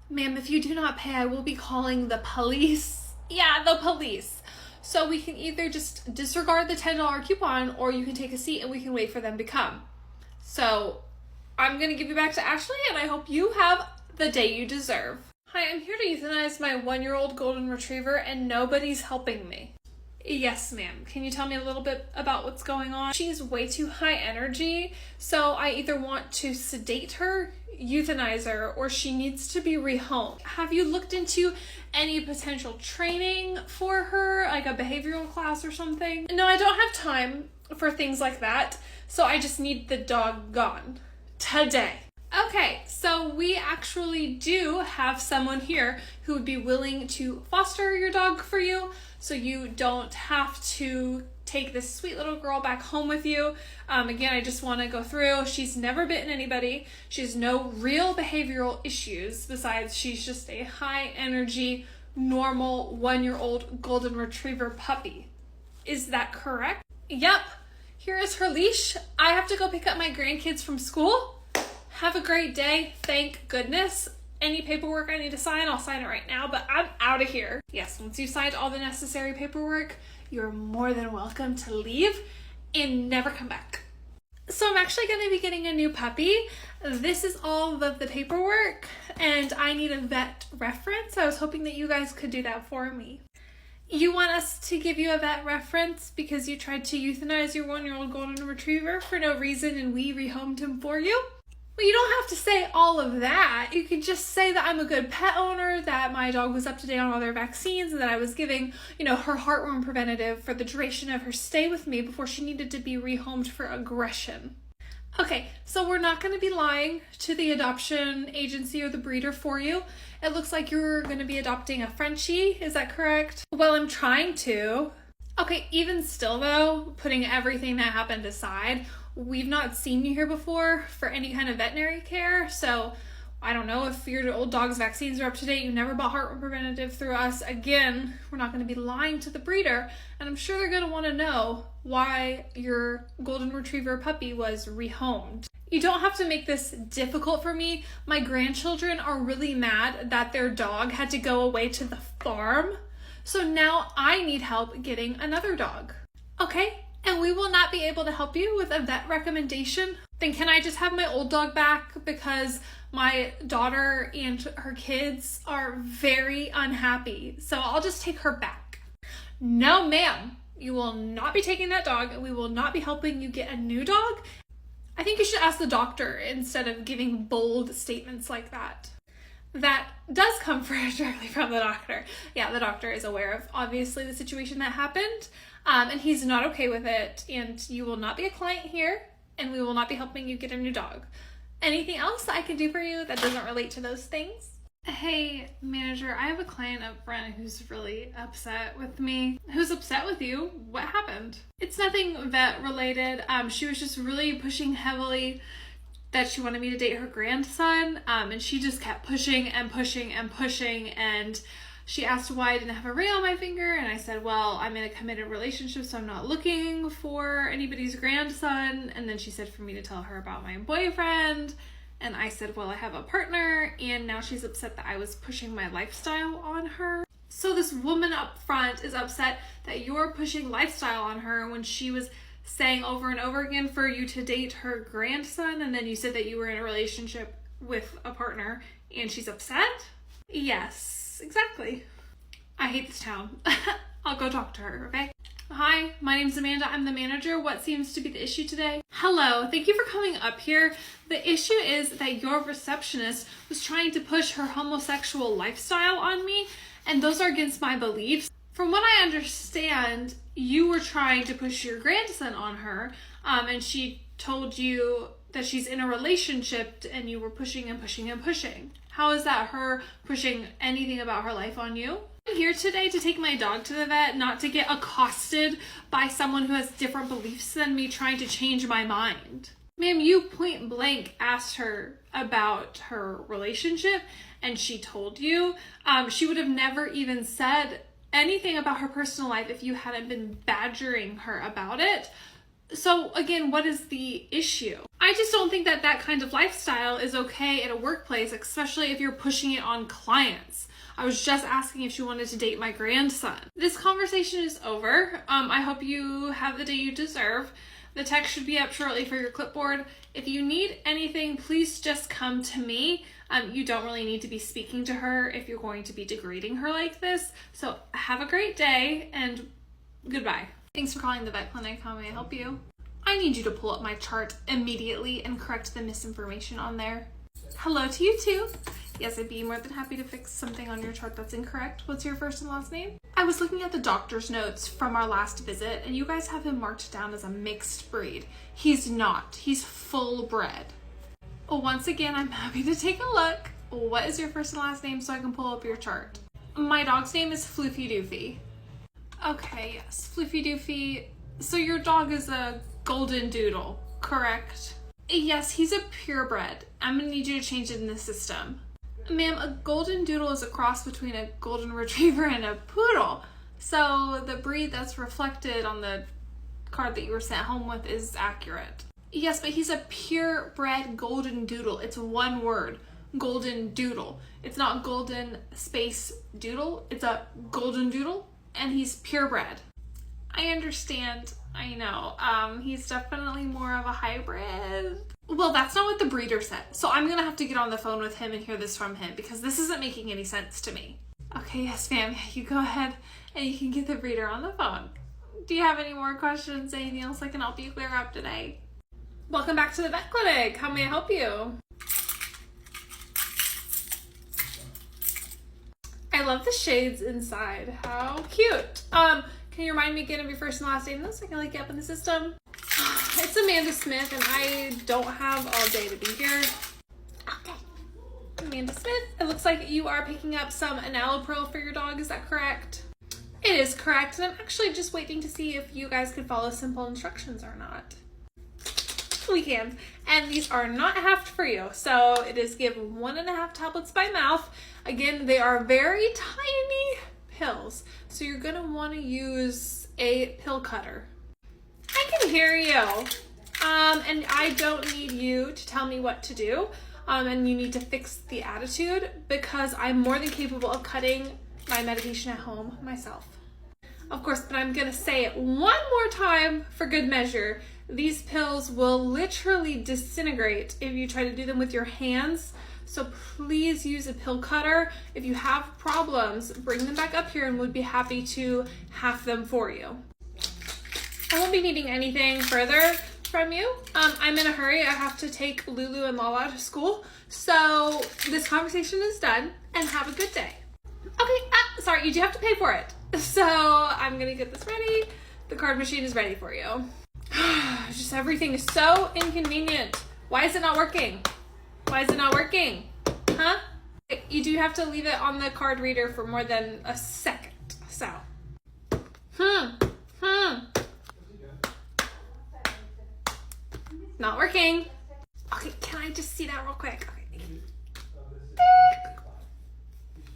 A: Ma'am, if you do not pay, I will be calling the police. Yeah, the police. So we can either just disregard the $10 coupon or you can take a seat and we can wait for them to come. So I'm gonna give you back to Ashley and I hope you have the day you deserve. Hi, I'm here to euthanize my 1-year-old golden retriever and nobody's helping me. Yes, ma'am. Can you tell me a little bit about what's going on? She's way too high energy, so I either want to sedate her, euthanize her, or she needs to be rehomed. Have you looked into any potential training for her, like a behavioral class or something? No, I don't have time for things like that, so I just need the dog gone. Today. Okay, so we actually do have someone here who would be willing to foster your dog for you, so you don't have to take this sweet little girl back home with you. Again, I just want to go through. She's never bitten anybody. She has no real behavioral issues besides she's just a high energy, normal 1-year-old golden retriever puppy. Is that correct? Yep. Here is her leash. I have to go pick up my grandkids from school. Have a great day. Thank goodness. Any paperwork I need to sign, I'll sign it right now, but I'm out of here. Yes, once you've signed all the necessary paperwork, you're more than welcome to leave and never come back. So I'm actually going to be getting a new puppy. This is all of the paperwork, and I need a vet reference. I was hoping that you guys could do that for me. You want us to give you a vet reference because you tried to euthanize your 1-year-old golden retriever for no reason and we rehomed him for you? Well, you don't have to say all of that. You could just say that I'm a good pet owner, that my dog was up to date on all their vaccines, and that I was giving, her heartworm preventative for the duration of her stay with me before she needed to be rehomed for aggression. Okay, so we're not going to be lying to the adoption agency or the breeder for you. It looks like you're going to be adopting a Frenchie. Is that correct? Well, I'm trying to. Okay, even still though, putting everything that happened aside, we've not seen you here before for any kind of veterinary care, so I don't know if your old dog's vaccines are up to date. You never bought heartworm preventative through us. Again, we're not going to be lying to the breeder, and I'm sure they're going to want to know why your golden retriever puppy was rehomed. You don't have to make this difficult for me. My grandchildren are really mad that their dog had to go away to the farm, so now I need help getting another dog. Okay? And we will not be able to help you with a vet recommendation, then can I just have my old dog back because my daughter and her kids are very unhappy. So I'll just take her back. No, ma'am. You will not be taking that dog, and we will not be helping you get a new dog. I think you should ask the doctor instead of giving bold statements like that. That does come directly from the doctor. Yeah, the doctor is aware of, obviously, the situation that happened. And he's not okay with it, and you will not be a client here, and we will not be helping you get a new dog. Anything else I can do for you that doesn't relate to those things? Hey, manager, I have a client up front who's really upset with me. Who's upset with you? What happened? It's nothing vet related. She was just really pushing heavily that she wanted me to date her grandson, and she just kept pushing and pushing and pushing, and she asked why I didn't have a ring on my finger, and I said, well, I'm in a committed relationship, so I'm not looking for anybody's grandson. And then she said for me to tell her about my boyfriend, and I said, well, I have a partner, and now she's upset that I was pushing my lifestyle on her. So this woman up front is upset that you're pushing lifestyle on her when she was saying over and over again for you to date her grandson, and then you said that you were in a relationship with a partner, and she's upset? Yes, exactly. I hate this town. I'll go talk to her, okay? Hi, my name's Amanda. I'm the manager. What seems to be the issue today? Hello, thank you for coming up here. The issue is that your receptionist was trying to push her homosexual lifestyle on me, and those are against my beliefs. From what I understand, you were trying to push your grandson on her, and she told you that she's in a relationship, and you were pushing and pushing and pushing. How is that her pushing anything about her life on you? I'm here today to take my dog to the vet, not to get accosted by someone who has different beliefs than me trying to change my mind. Ma'am, you point blank asked her about her relationship, and she told you. She would have never even said anything about her personal life if you hadn't been badgering her about it. So again, what is the issue? I just don't think that that kind of lifestyle is okay at a workplace, especially if you're pushing it on clients. I was just asking if she wanted to date my grandson. This conversation is over. I hope you have the day you deserve. The text should be up shortly for your clipboard. If you need anything, please just come to me. You don't really need to be speaking to her if you're going to be degrading her like this. So have a great day and goodbye. Thanks for calling the vet clinic. How may I help you? I need you to pull up my chart immediately and correct the misinformation on there. Hello to you too. Yes, I'd be more than happy to fix something on your chart that's incorrect. What's your first and last name? I was looking at the doctor's notes from our last visit, and you guys have him marked down as a mixed breed. He's not. He's full bred. Once again, I'm happy to take a look. What is your first and last name so I can pull up your chart? My dog's name is Floofydoofyy. Okay, yes, Floofydoofyy. So your dog is a golden doodle, correct? Yes, he's a purebred. I'm gonna need you to change it in the system. Ma'am, a golden doodle is a cross between a golden retriever and a poodle. So the breed that's reflected on the card that you were sent home with is accurate. Yes, but he's a purebred golden doodle. It's one word, golden doodle. It's not golden space doodle. It's a golden doodle, and he's purebred. I understand. I know. He's definitely more of a hybrid. Well, that's not what the breeder said. So I'm gonna have to get on the phone with him and hear this from him because this isn't making any sense to me. Okay, yes, ma'am. You go ahead and you can get the breeder on the phone. Do you have any more questions? Anything else I can help you clear up today? Welcome back to the vet clinic. How may I help you? I love the shades inside. How cute. Can you remind me again of your first and last name so I can look you up in the system? It's Amanda Smith, and I don't have all day to be here. Okay. Amanda Smith, it looks like you are picking up some enalapril for your dog. Is that correct? It is correct, and I'm actually just waiting to see if you guys could follow simple instructions or not. We can. And these are not halved for you. So it is give 1.5 tablets by mouth. Again, they are very tiny pills. So you're going to want to use a pill cutter. I can hear you. And I don't need you to tell me what to do. And you need to fix the attitude because I'm more than capable of cutting my medication at home myself. Of course, but I'm going to say it one more time for good measure. These pills will literally disintegrate if you try to do them with your hands. So please use a pill cutter. If you have problems, bring them back up here and we'd be happy to half them for you. I won't be needing anything further from you. I'm in a hurry. I have to take Lulu and Lala to school. So this conversation is done and have a good day. Okay, sorry, you do have to pay for it. So I'm gonna get this ready. The card machine is ready for you. Just everything is so inconvenient. Why is it not working? Why is it not working? Huh? You do have to leave it on the card reader for more than a second. So. Not working. Okay, can I just see that real quick? Okay.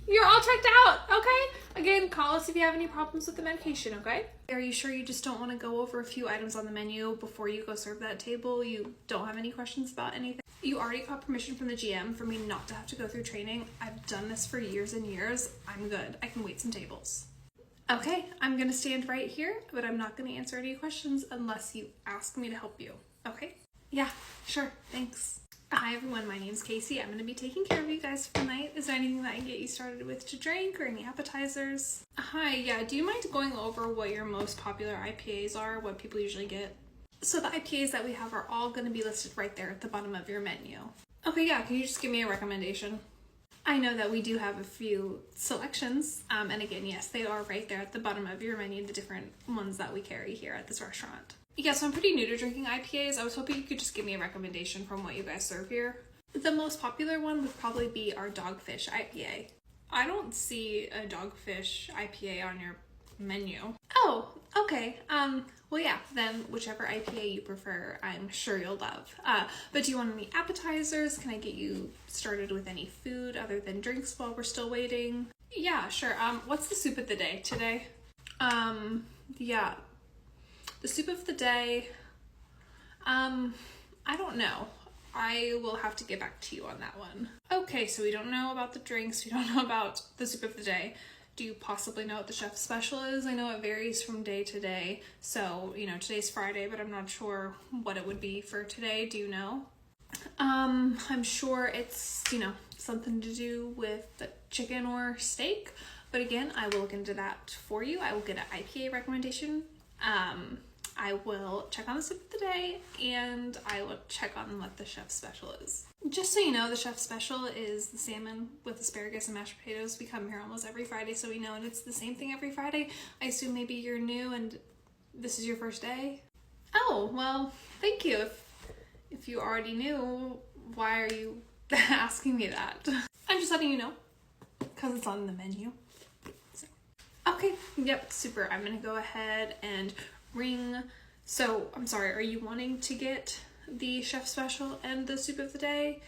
A: You're all checked out, okay? Again, call us if you have any problems with the medication, okay? Are you sure you just don't want to go over a few items on the menu before you go serve that table? You don't have any questions about anything? You already got permission from the GM for me not to have to go through training. I've done this for years and years. I'm good. I can wait some tables. Okay, I'm gonna stand right here, but I'm not gonna answer any questions unless you ask me to help you, okay? Yeah, sure, thanks. Hi everyone, my name's Casey. I'm going to be taking care of you guys for the night. Is there anything that I can get you started with to drink or any appetizers? Hi, yeah, do you mind going over what your most popular IPAs are, what people usually get? So the IPAs that we have are all going to be listed right there at the bottom of your menu. Okay, yeah, can you just give me a recommendation? I know that we do have a few selections, and again, yes, they are right there at the bottom of your menu, the different ones that we carry here at this restaurant. Yeah, so I'm pretty new to drinking IPAs. I was hoping you could just give me a recommendation from what you guys serve here. The most popular one would probably be our Dogfish IPA. I don't see a Dogfish IPA on your menu. Oh, okay. Well, yeah, then whichever IPA you prefer, I'm sure you'll love. But do you want any appetizers? Can I get you started with any food other than drinks while we're still waiting? Yeah, sure. What's the soup of the day today? Yeah. The soup of the day, I don't know. I will have to get back to you on that one. Okay, so we don't know about the drinks. We don't know about the soup of the day. Do you possibly know what the chef's special is? I know it varies from day to day. So, today's Friday, but I'm not sure what it would be for today. Do you know? I'm sure it's, something to do with the chicken or steak. But again, I will look into that for you. I will get an IPA recommendation. I will check on the soup of the day, and I will check on what the chef's special is. Just so you know, the chef's special is the salmon with asparagus and mashed potatoes. We come here almost every Friday, so we know, and it's the same thing every Friday. I assume maybe you're new and this is your first day? Oh, well, thank you. If you already knew, Why are you asking me that? I'm just letting you know because it's on the menu. So, okay, yep, super. I'm gonna go ahead and ring. So, I'm sorry, are you wanting to get the chef special and the soup of the day?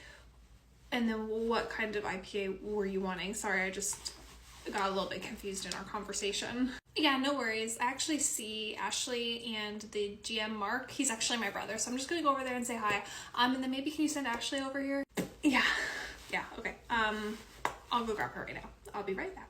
A: And then what kind of IPA were you wanting? Sorry, I just got a little bit confused in our conversation. Yeah, no worries. I actually see Ashley and the GM Mark. He's actually my brother, so I'm just gonna go over there and say hi. And then maybe can you send Ashley over here? Yeah, okay. I'll go grab her right now. I'll be right back.